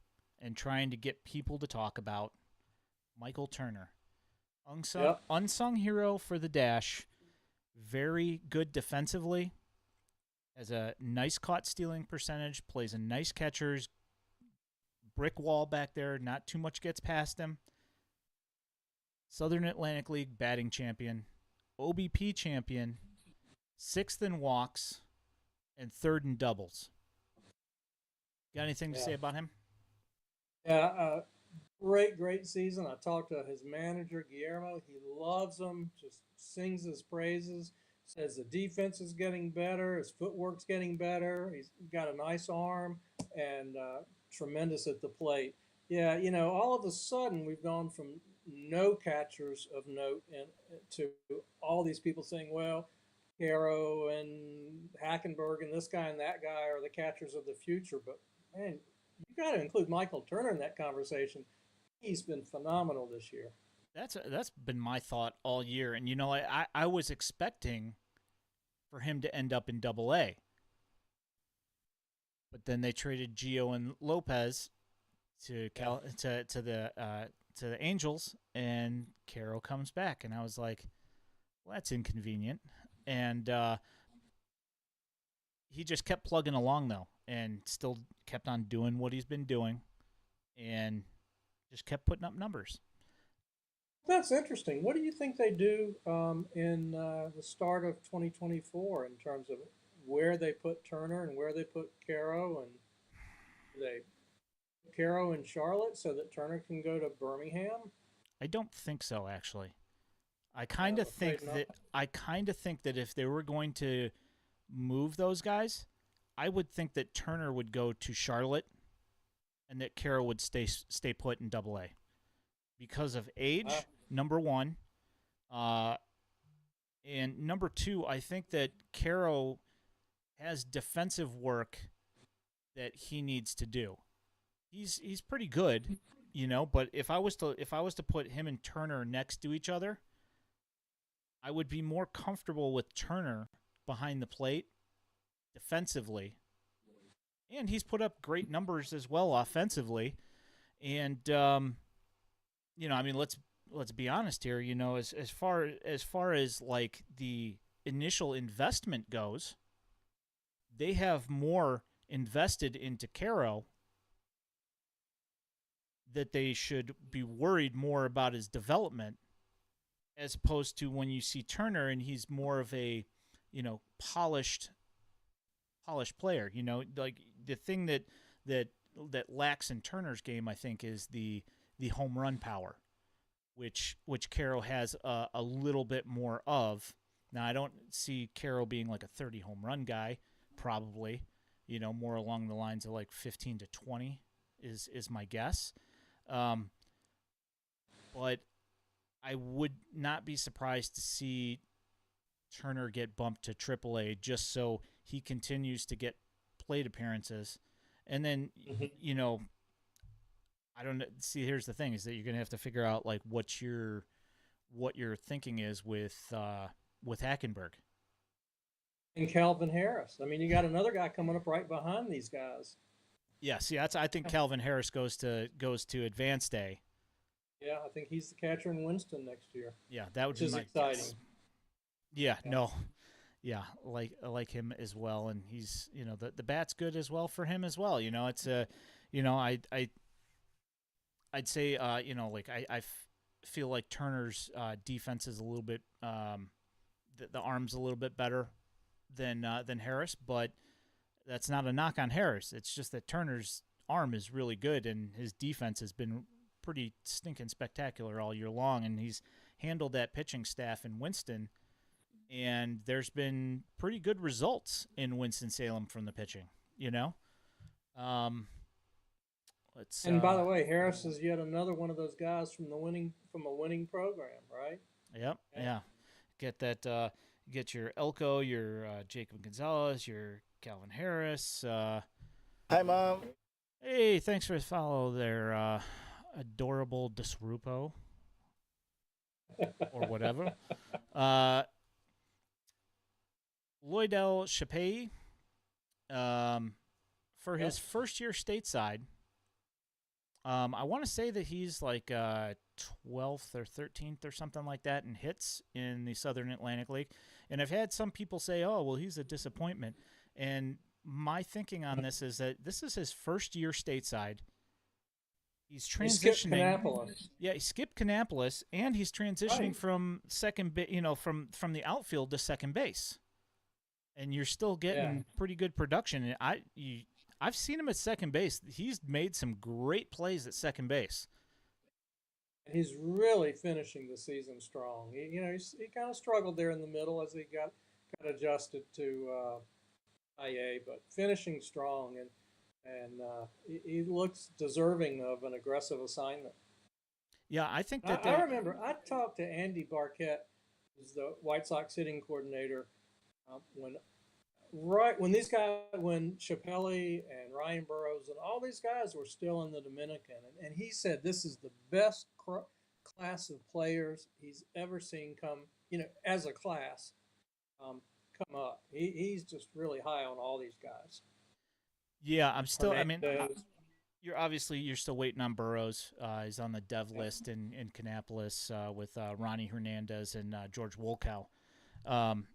and trying to get people to talk about. Michael Turner, Yep. unsung hero for the Dash. Very good defensively. Has a nice caught stealing percentage. Plays a nice catcher's brick wall back there. Not too much gets past him. Southern Atlantic League batting champion, OBP champion, sixth in walks, and third in doubles. Got anything to Yeah. say about him? Yeah. Great season. I talked to his manager, Guillermo. He loves him, just sings his praises, says the defense is getting better, his footwork's getting better, he's got a nice arm, and tremendous at the plate. Yeah, all of a sudden we've gone from no catchers of note to all these people saying, well, Caro and Hackenberg and this guy and that guy are the catchers of the future. But man, you got to include Michael Turner in that conversation. He's been phenomenal this year. That's been my thought all year, and I was expecting for him to end up in Double A, but then they traded Gio and Lopez to to the Angels, and Caro comes back, and I was like, well, that's inconvenient, and he just kept plugging along though, and still kept on doing what he's been doing, and just kept putting up numbers. That's interesting. What do you think they do in the start of 2024 in terms of where they put Turner and where they put Caro, and they put Caro in Charlotte so that Turner can go to Birmingham? I don't think so, actually. I'm afraid not. I kind of think that if they were going to move those guys, I would think that Turner would go to Charlotte, and that Caro would stay put in Double A because of age. Uh, Number one, and number two, I think that Caro has defensive work that he needs to do. He's pretty good, but if I was to put him and Turner next to each other, I would be more comfortable with Turner behind the plate defensively. And he's put up great numbers as well offensively. And I mean, let's be honest here. As far as like the initial investment goes, they have more invested into Caro that they should be worried more about his development, as opposed to when you see Turner and he's more of a polished player. Like the thing that lacks in Turner's game, I think, is the home run power, which Caro has a little bit more of. Now, I don't see Caro being like a 30 home run guy, probably. More along the lines of like 15 to 20 is my guess. But I would not be surprised to see Turner get bumped to AAA just so he continues to get plate appearances. And then, mhm. I don't know. See, here's the thing: is that you're gonna have to figure out like what your thinking is with Hackenberg. And Calvin Harris. I mean, you got another guy coming up right behind these guys. Yeah, see, I think Calvin Harris goes to Advanced A. Yeah, I think he's the catcher in Winston next year, Yeah, that would which be is my exciting. guess. Yeah, Yeah. no, yeah, I like him as well, and he's the bat's good as well for him as well. It's a, I'd say like feel like Turner's defense is a little bit the arm's a little bit better than Harris, but that's not a knock on Harris. It's just that Turner's arm is really good, and his defense has been pretty stinking spectacular all year long, and he's handled that pitching staff in Winston, and there's been pretty good results in Winston-Salem from the pitching. You know, um, let's And by the way, Harris is yet another one of those guys from a winning program, right? yep, Yeah. yeah, get that. Get your Elko, your Jacob Gonzalez, your Calvin Harris. Hi, Mom. Hey, thanks for the follow there, adorable Disrupo or whatever. Uh, Lloydell Chappelle, for his Yep. first year stateside, I want to say that he's like 12th or 13th or something like that in hits in the Southern Atlantic League. And I've had some people say, oh, well, he's a disappointment. And my thinking on this is that this is his first year stateside. He's He skipped transitioning. Kannapolis. Yeah, he skipped Kannapolis, and he's transitioning Right. from from the outfield to second base. And you're still Yeah. getting pretty good production. And I've seen him at second base. He's made some great plays at second base. And he's really finishing the season strong. He kind of struggled there in the middle as he got adjusted to IA, but finishing strong and he looks deserving of an aggressive assignment. Yeah, I think that I they. remember I talked to Andy Barquette, who's the White Sox hitting coordinator, when when Chappelle and Ryan Burroughs and all these guys were still in the Dominican, and he said this is the best class of players he's ever seen come, as a class, um, come up. He's just really high on all these guys. Yeah, I'm still. I mean, Hernandez, you're still waiting on Burrows. He's on the dev yeah. list in Kannapolis with Ronnie Hernandez and George Wolkow.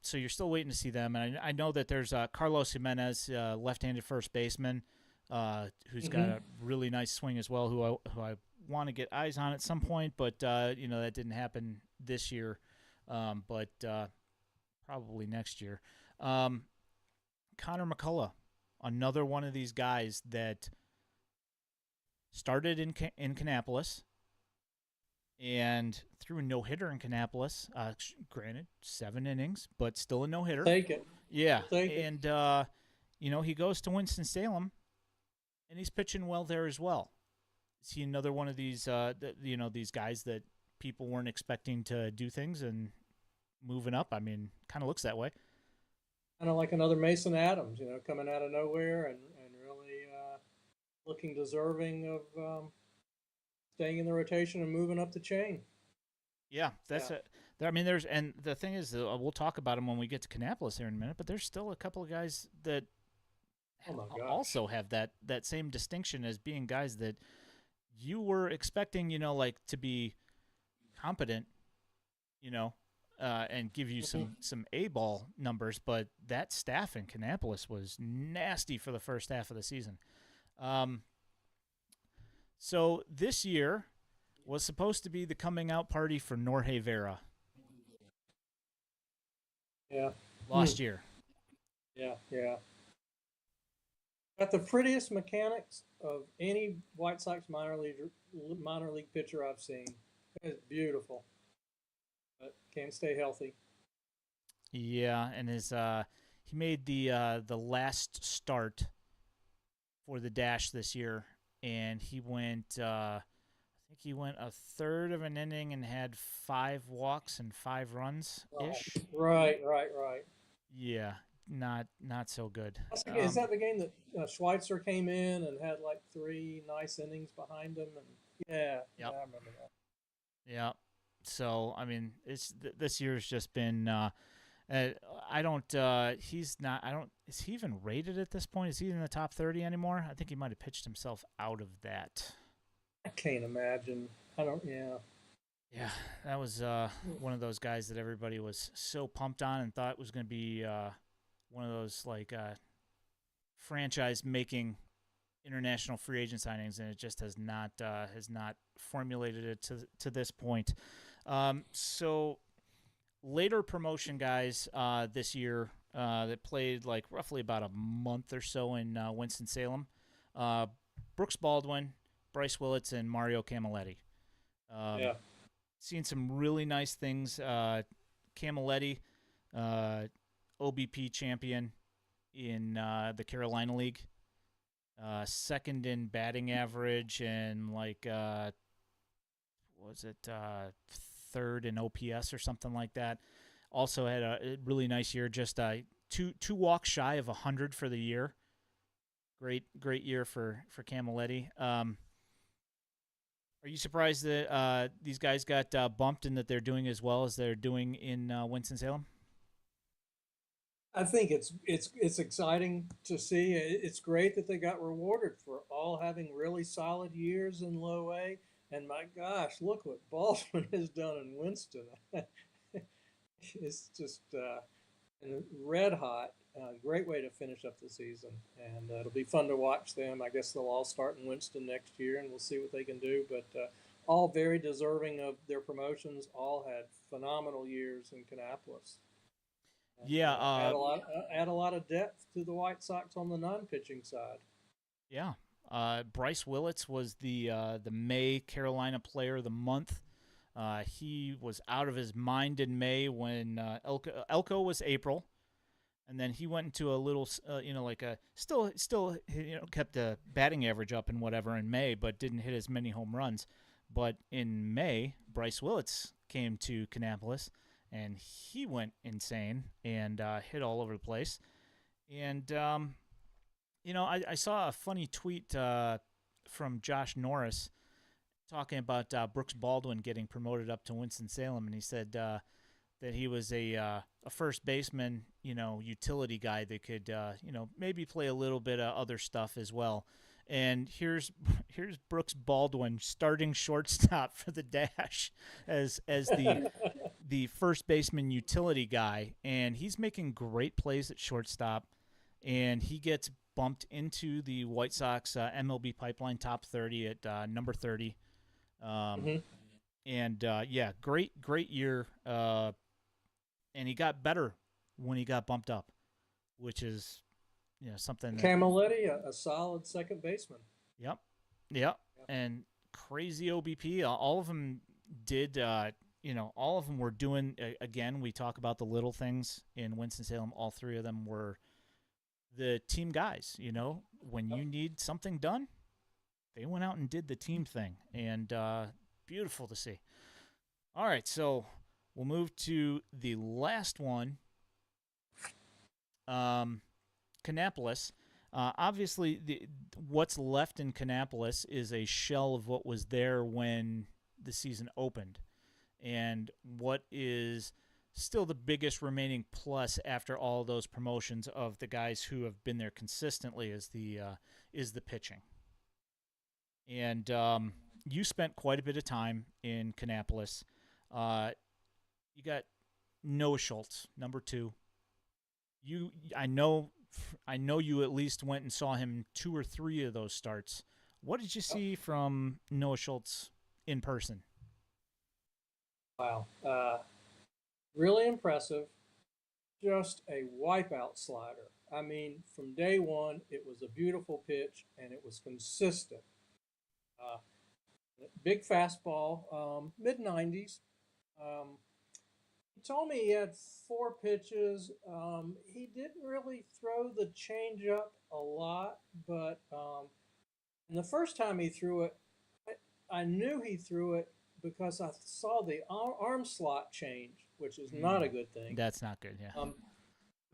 So you're still waiting to see them. And I know that there's Carlos Jimenez, left-handed first baseman, who's got Mm-hmm. a really nice swing as well. Who I want to get eyes on at some point, but that didn't happen this year. But probably next year. Connor McCullough, another one of these guys that started in Kannapolis and threw a no hitter in Kannapolis. Granted, 7 innings, but still a no I'll hitter. take it. Yeah, I'll take it. and he goes to Winston Salem, and he's pitching well there as well. Is he another one of these these guys that people weren't expecting to do things and moving up? I mean, kind of looks that way. Kind of like another Mason Adams, coming out of nowhere and really looking deserving of staying in the rotation and moving up the chain. Yeah, that's Yeah. it. I mean, there's and the thing is, we'll talk about him when we get to Kannapolis here in a minute. But there's still a couple of guys that Oh my gosh. also have that same distinction as being guys that you were expecting, like to be competent, and give you Mhm. some A ball numbers. But that staff in Kannapolis was nasty for the first half of the season. Um, so this year was supposed to be the coming out party for Norge Vera Yeah. Hmm. last year. Yeah. Yeah. Got the prettiest mechanics of any White Sox minor league pitcher I've seen. It's beautiful, but can't stay healthy. Yeah, and he made the last start for the Dash this year, and he went. I think he went a third of an inning and had 5 walks and 5 runs ish. Right. Right. Right. Yeah, not so good. Is that the game that Schweitzer came in and had like 3 nice innings behind him? And yeah, Yep. I remember that. Yeah. So I mean, this year's just been. I don't. He's not. I don't. Is he even rated at this point? Is he in the top 30 anymore? I think he might have pitched himself out of that. I can't imagine. I don't. Yeah. Yeah, that was one of those guys that everybody was so pumped on and thought was going to be one of those like franchise making international free agent signings, and it just has not formulated it to this point. So later promotion guys this year that played like roughly about a month or so in Winston Salem. Brooks Baldwin, Bryce Willits, and Mario Camilletti. Yeah. Seen some really nice things. Camilletti, OBP champion in the Carolina League. Second in batting average and like was it third in OPS or something like that. Also had a really nice year. Just two walks shy of 100 for the year. Great year for Camilletti. Are Are you surprised that these guys got bumped and that they're doing as well as they're doing in Winston Salem? I think it's exciting to see. It's great that they got rewarded for all having really solid years in low A. And my gosh, look what Baldwin has done in Winston. It's just red hot. Great way to finish up the season, and it'll be fun to watch them. I guess they'll all start in Winston next year, and we'll see what they can do. But all very deserving of their promotions. All had phenomenal years in Kannapolis, and Yeah, add a lot of depth to the White Sox on the non-pitching side. yeah. Bryce Willits was the May Carolina Player of the Month. He was out of his mind in May when Elko was April, and then he went into a little, like a still kept the batting average up and whatever in May, but didn't hit as many home runs. But in May, Bryce Willits came to Kannapolis, and he went insane and hit all over the place. And I saw a funny tweet from Josh Norris talking about Brooks Baldwin getting promoted up to Winston Salem, and he said that he was a first baseman, utility guy that could maybe play a little bit of other stuff as well. And here's Brooks Baldwin starting shortstop for the Dash as the first baseman utility guy, and he's making great plays at shortstop, and he gets bumped into the White Sox MLB pipeline top 30 at number 30. Um, Mm-hmm. and yeah, great year. And he got better when he got bumped up, which is something that. Camaletti, a solid second baseman. Yep, yep, Yep. and crazy OBP. All of them did. All of them were doing. Again, we talk about the little things in Winston Salem. All three of them were the team guys. When you need something done, they went out and did the team thing, and beautiful to see. All right, so we'll move to the last one. Kannapolis. Obviously, what's left in Kannapolis is a shell of what was there when the season opened, and what is still the biggest remaining plus after all those promotions of the guys who have been there consistently is the pitching. And you spent quite a bit of time in Kannapolis. You got Noah Schultz, number 2. I know you at least went and saw him 2 or 3 of those starts. What did you see from Noah Schultz in person? Wow. Really impressive. Just a wipeout slider. I mean, from day one, it was a beautiful pitch and it was consistent. Uh, Big fastball, mid 90s. Um, he told me he had 4 pitches. He didn't really throw the changeup a lot, but and the first time he threw it, I knew he threw it because I saw the arm slot change, which is not a good thing. That's not good, yeah.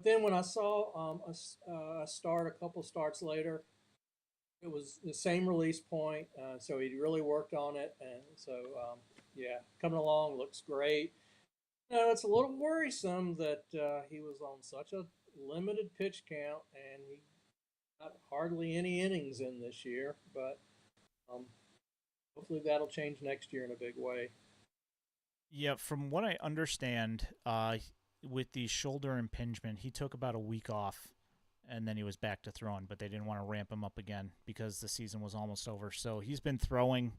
Then when I saw a start a couple starts later, it was the same release point, so he really worked on it, and so yeah, coming along looks great. It's a little worrisome that he was on such a limited pitch count, and he got hardly any innings in this year, but um, hopefully that'll change next year in a big way. Yeah, from what I understand, with the shoulder impingement, he took about a week off, and then he was back to throwing, but they didn't want to ramp him up again because the season was almost over. So he's been throwing,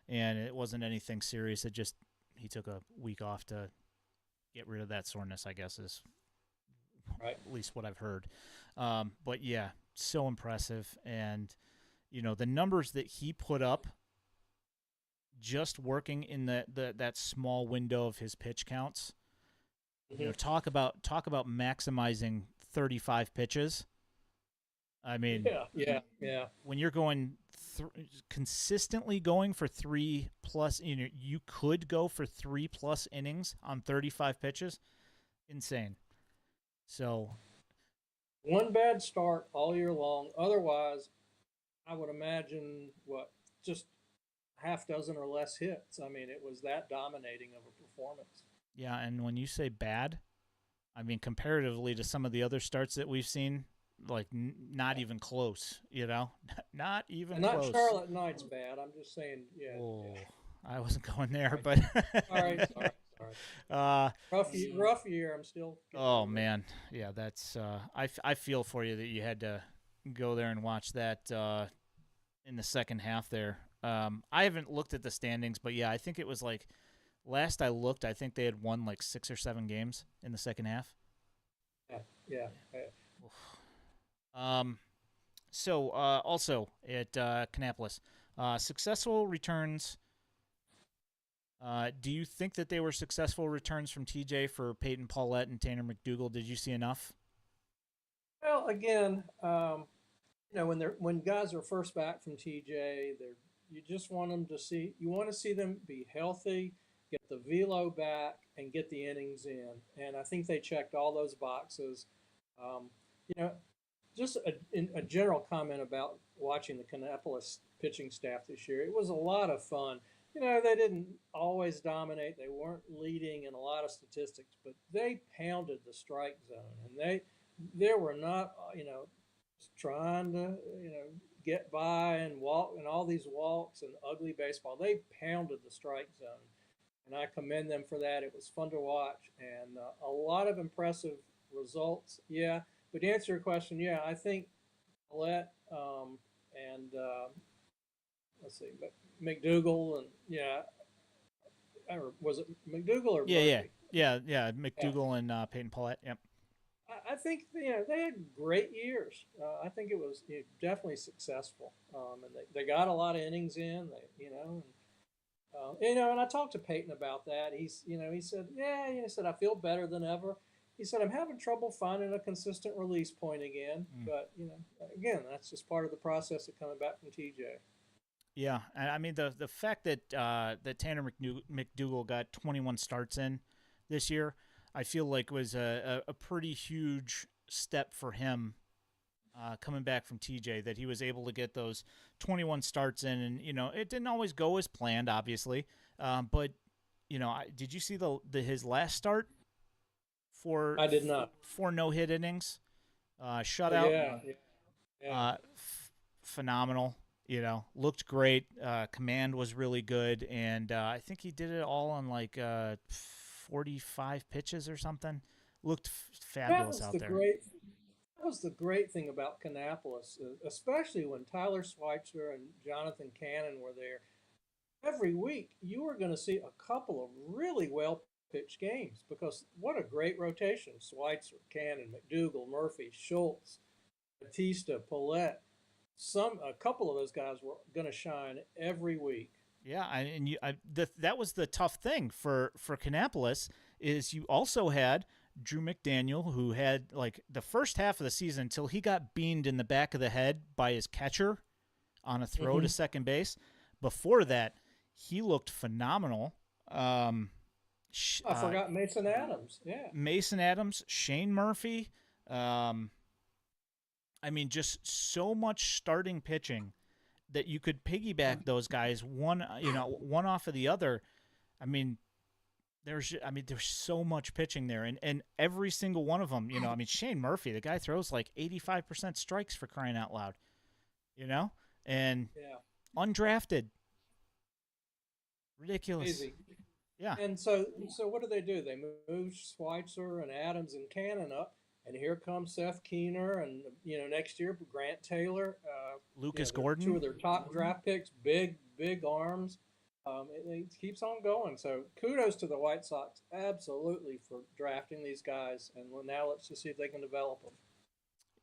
and it wasn't anything serious. He took a week off to get rid of that soreness, I guess, is Right. at least what I've heard. But yeah, so impressive. And, the numbers that he put up just working in that small window of his pitch counts. Mm-hmm. Talk about maximizing 35 pitches. I mean, Yeah. when you're going consistently going for 3 plus, you could go for 3 plus innings on 35 pitches. Insane. So One bad start all year long. Otherwise, I would imagine just half dozen or less hits. I mean, it was that dominating of a performance. Yeah, and when you say bad, I mean comparatively to some of the other starts that we've seen, like not even close. You know, not even And not close. Charlotte Knight's bad. I'm just saying, yeah, yeah. Oh, I wasn't going there, Sorry, but sorry. uh, Rough year. I'm still getting oh over it. man, yeah, that's I feel for you that you had to go there and watch that in the second half there. I haven't looked at the standings, but yeah, I think it was like last I looked, I think they had won like 6 or 7 games in the second half. Yeah, yeah. Um, so also at Kannapolis, successful returns. Do you think that they were successful returns from TJ for Peyton Paulette and Tanner McDougal? Did you see enough? Well, again, when guys are first back from TJ, you just want them to see you want to see them be healthy, get the velo back, and get the innings in. And I think they checked all those boxes. Um, you know, just a general comment about watching the Kannapolis pitching staff this year. It was a lot of fun. They didn't always dominate. They weren't leading in a lot of statistics, but they pounded the strike zone, and they were not, trying to, get by and walk and all these walks and ugly baseball. They pounded the strike zone, and I commend them for that. It was fun to watch and a lot of impressive results. Yeah, but to answer your question, yeah, I think Paulette and let's see, McDougal and yeah, or was it McDougal or Yeah, yeah, Murphy? yeah. Yeah, McDougal and Peyton Paulette. Yep. I think they had great years. I think it was definitely successful, and they got a lot of innings in. And I talked to Peyton about that. He said, yeah, he said I feel better than ever. He said I'm having trouble finding a consistent release point again, Mm. but again, that's just part of the process of coming back from TJ. Yeah, I mean the fact that that Tanner McDougal got 21 starts in this year, I feel like was a pretty huge step for him coming back from TJ. That he was able to get those 21 starts in, and it didn't always go as planned, obviously. But did you see the his last start for I did not. 4 no-hit innings, Oh shutout, yeah, yeah, yeah. phenomenal. Looked great. Command was really good, and I think he did it all on like 45 pitches or something. Looked That fabulous was out the there. great. That was the great thing about Kannapolis, especially when Tyler Schweitzer and Jonathan Cannon were there. Every week, you were going to see a couple of really well pitched games because what a great rotation. Schweitzer, Cannon, McDougal, Murphy, Schultz, Batista, Paulette. A couple of those guys were going to shine every week. Yeah, that was the tough thing for Kannapolis is you also had Drew McDaniel, who had like the first half of the season until he got beamed in the back of the head by his catcher on a throw to Mm-hmm. second base. Before that, he looked phenomenal. Um, I forgot Mason Adams. Yeah. Mason Adams, Shane Murphy. Um, I mean, just so much starting pitching that you could piggyback those guys one off of the other. I mean, there's so much pitching there, and every single one of them. I mean, Shane Murphy, the guy throws like 85% strikes for crying out loud. You know, and Yeah. undrafted, ridiculous. Easy. Yeah, And so what do? They move Schweitzer and Adams and Cannon up, and here comes Seth Keener, and next year Grant Taylor. Lucas Two of Gordon. their top draft picks, big arms. It keeps on going. So kudos to the White Sox, absolutely, for drafting these guys. And now let's just see if they can develop them.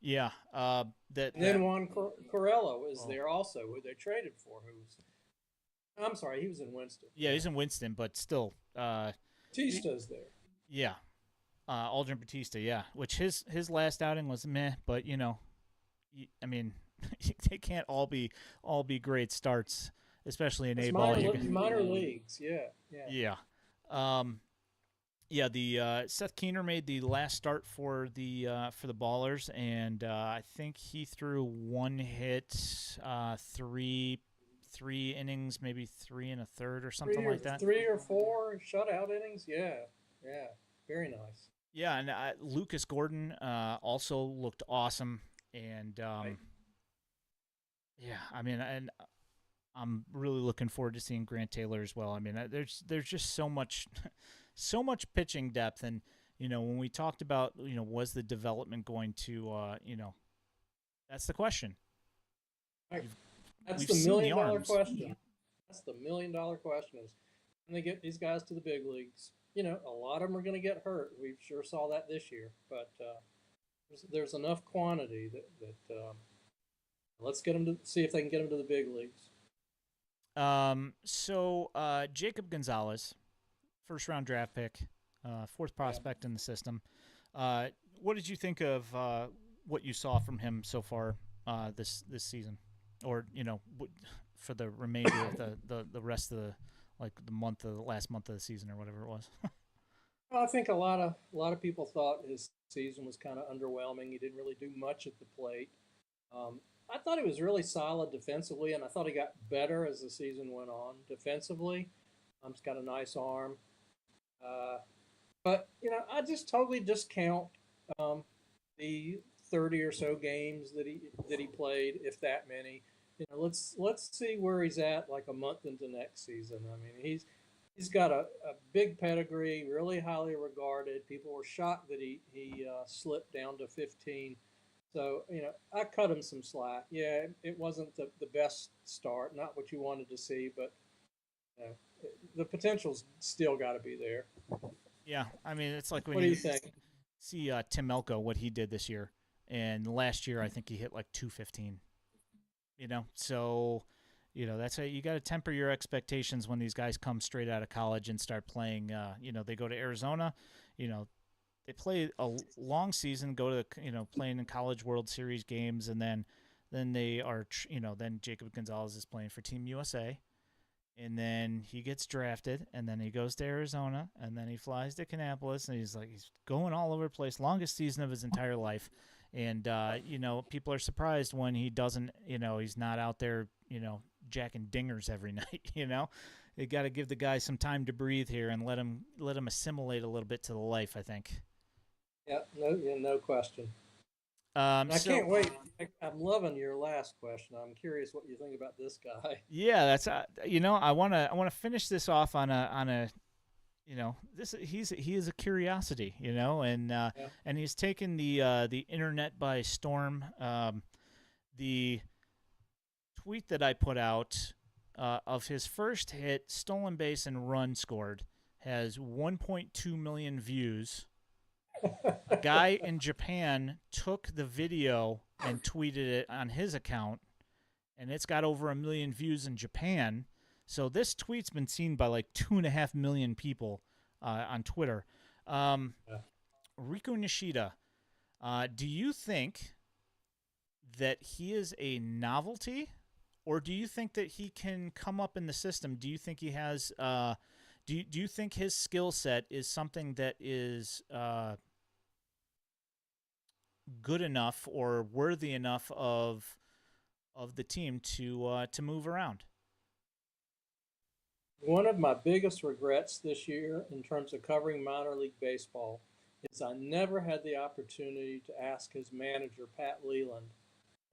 Yeah, that And then Juan Corello is oh, there also, who they traded for. I'm sorry, he was in Winston. yeah, he's in Winston, but still, Batista's there. yeah, Aldrin Batista, yeah, which his last outing was meh, but I mean, they can't all be great starts, especially in It's A ball. minor leagues. Yeah, yeah. Yeah, um, yeah. The Seth Keener made the last start for the Ballers, and I think he threw one hit, 3 innings, maybe 3 and a third or something Three or like that. three or four shutout innings. Yeah, yeah, very nice. Yeah, and Lucas Gordon also looked awesome, and Right. yeah, I mean, and I'm really looking forward to seeing Grant Taylor as well. I mean, there's just so much, so much pitching depth, and when we talked about was the development going to that's the question. Right. You've, That's we've the seen the million dollar arms. question. That's the million dollar question is when they get these guys to the big leagues. A lot of them are going to get hurt. We sure saw that this year, but there's enough quantity that let's get them to see if they can get them to the big leagues. So Jacob Gonzalez, first round draft pick, fourth Yeah. prospect in the system. Uh, what did you think of what you saw from him so far this season, or for the remainder of the rest of the last month of the season or whatever it was? Well, I think a lot of people thought his season was kind of underwhelming. He didn't really do much at the plate. Um, I thought he was really solid defensively, and I thought he got better as the season went on defensively. He's got a nice arm. Uh, But I just totally discount um, the 30 or so games that he played, if that many. Let's see where he's at like a month into next season. I mean, he's got a big pedigree, really highly regarded. People were shocked that he slipped down to 15. So I cut him some slack. Yeah, it wasn't the best start, not what you wanted to see, but you know, the potential's still got to be there. Yeah, I mean it's like when What do you you think? see Tim Elko what he did this year, and last year I think he hit like 215. So that's how you got to temper your expectations when these guys come straight out of college and start playing. They go to Arizona, you know, they play a long season, go to playing in college World Series games, and then they are then Jacob Gonzalez is playing for Team USA, and then he gets drafted, and then he goes to Arizona, and then he flies to Kannapolis, and he's going all over the place, longest season of his entire life, and people are surprised when he doesn't, he's not out there, jacking dingers every night. You got to give the guy some time to breathe here and let him assimilate a little bit to the life, I think. Yeah, no, yeah, no question. And I So can't wait. I'm loving your last question. I'm curious what you think about this guy. yeah, that's I want to finish this off on a this he is a curiosity, Yeah. and he's taken the internet by storm. The tweet that I put out of his first hit, stolen base and run scored, has 1.2 million views. A guy in Japan took the video and tweeted it on his account, and it's got over 1 million views in Japan. So this tweet's been seen by like 2.5 million people on Twitter. Um, Yeah. Riku Nishida, do you think that he is a novelty, or do you think that he can come up in the system? Do you think he has? Do you think his skill set is something that is good enough or worthy enough of the team to move around? One of my biggest regrets this year in terms of covering minor league baseball is I never had the opportunity to ask his manager, Pat Leland,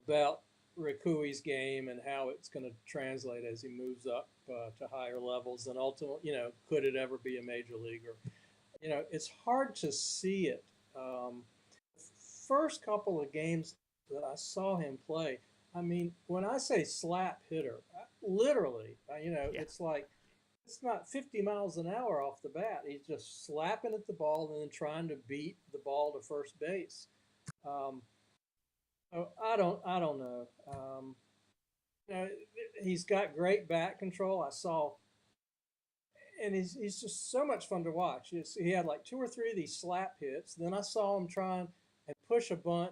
about Rikui's game and how it's going to translate as he moves up to higher levels and ultimately, could it ever be a major leaguer? It's hard to see it. Um, First couple of games that I saw him play, I mean, when I say slap hitter, literally, Yeah. it's like it's not 50 miles an hour off the bat. He's just slapping at the ball and then trying to beat the ball to first base. Um, I don't know. You know, he's got great bat control. I saw, and he's just so much fun to watch. He had like two or three of these slap hits. Then I saw him trying and push a bunt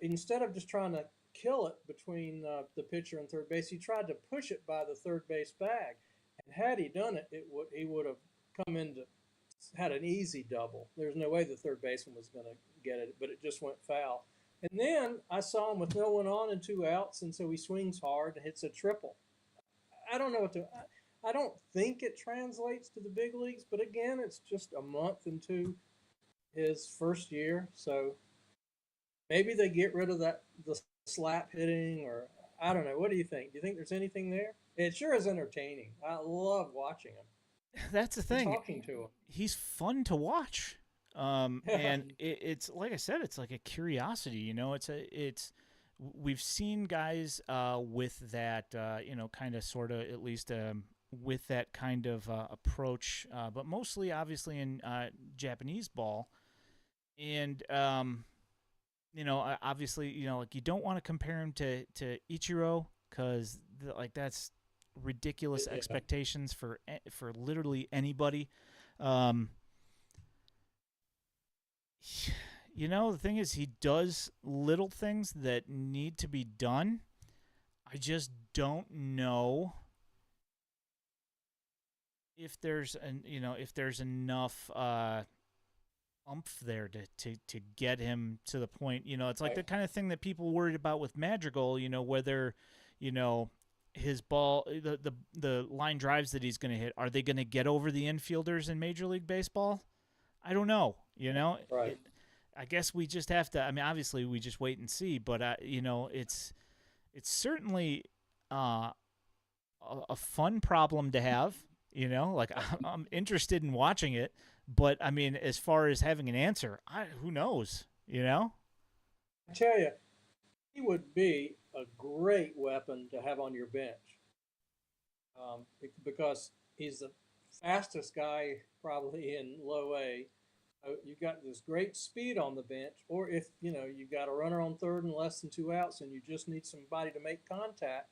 instead of just trying to kill it between the pitcher and third base. He tried to push it by the third base bag, and had he done it, he would have come into had an easy double. There's no way the third baseman was going to get it, but it just went foul. And then I saw him with no one on and two outs, and so he swings hard and hits a triple. I don't know what to. I don't think it translates to the big leagues, but again, it's just a month into his first year, so maybe they get rid of the slap hitting, or I don't know. What do you think? Do you think there's anything there? It sure is entertaining. I love watching him That's the and thing. talking to He's fun to watch. And him. it's like I said, it's like a curiosity. It's we've seen guys with that, kind of, sort of, at least with that kind of approach, but mostly, obviously, in Japanese ball. And obviously, like, you don't want to compare him to Ichiro, because like, that's ridiculous Yeah, expectations for literally anybody. Um, the thing is, he does little things that need to be done. I just don't know if there's enough umph there to get him to the point. It's like right. the kind of thing that people worried about with Madrigal. Whether you know his ball, the line drives that he's going to hit, are they going to get over the infielders in Major League Baseball? I don't know. Right. I guess we just have to. I mean, obviously, we just wait and see. But it's certainly uh, a fun problem to have. Like, I'm interested in watching it, but I mean, as far as having an answer, who knows? I tell you, he would be a great weapon to have on your bench because he's the fastest guy probably in low A. You've got this great speed on the bench, or if you've got a runner on third and less than 2 outs, and you just need somebody to make contact,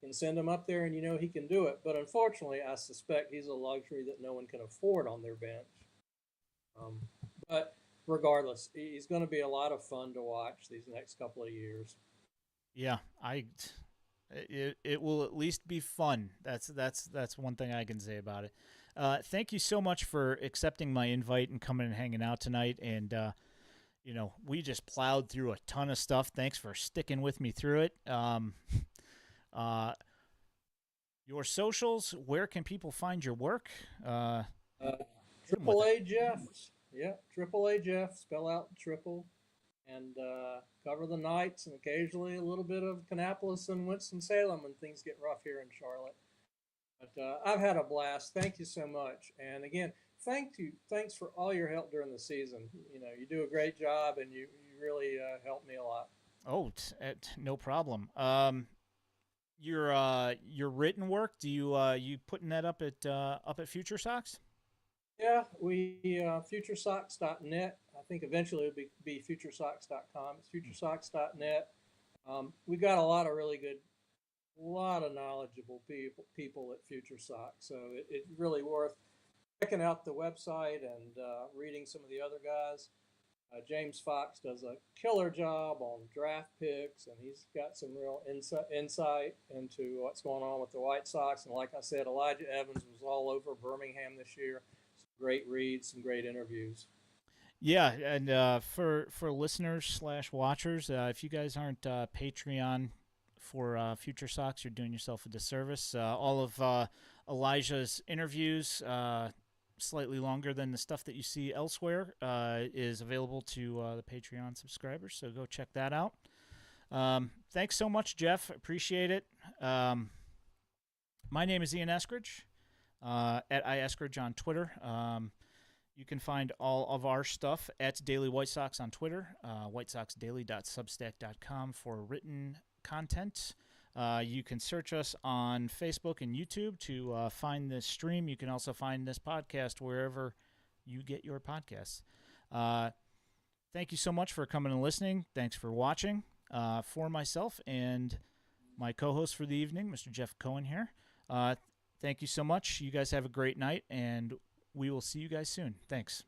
you can send him up there, and he can do it. But unfortunately, I suspect he's a luxury that no one can afford on their bench. Um, but regardless, he's going to be a lot of fun to watch these next couple of years. Yeah, it will at least be fun. That's one thing I can say about it. Thank you so much for accepting my invite and coming and hanging out tonight. And we just plowed through a ton of stuff. Thanks for sticking with me through it. Uh, your socials, where can people find your work? Uh, Hit them with Triple it. A Jeff, yeah, Triple A Jeff, spell out triple, and cover the nights and occasionally a little bit of Kannapolis and Winston Salem when things get rough here in Charlotte. But I've had a blast. Thank you so much. And again, thanks for all your help during the season. You do a great job, and you really helped me a lot. Oh, no problem. Your written work, do you putting that up at FutureSox? Yeah, we FutureSox.net. I think eventually it'll be FutureSox.com. It's FutureSox.net. We've got a lot of really good, a lot of knowledgeable people at FutureSox. So it's really worth checking out the website and reading some of the other guys. James Fox does a killer job on draft picks, and he's got some real insight into what's going on with the White Sox. And like I said, Elijah Evans was all over Birmingham this year. Some great reads, some great interviews. Yeah, and for listeners slash watchers, if you guys aren't Patreon for Future Sox, you're doing yourself a disservice. All of Elijah's interviews, slightly longer than the stuff that you see elsewhere, is available to the Patreon subscribers. So go check that out. Thanks so much, Jeff. Appreciate it. My name is Ian Eskridge, at iEskridge on Twitter. You can find all of our stuff at Daily White Sox on Twitter, whitesoxdaily.substack.com for written content. You can search us on Facebook and YouTube to find this stream. You can also find this podcast wherever you get your podcasts. Thank you so much for coming and listening. Thanks for watching. For myself and my co-host for the evening, Mr. Jeff Cohen here, thank you so much. You guys have a great night, and we will see you guys soon. Thanks.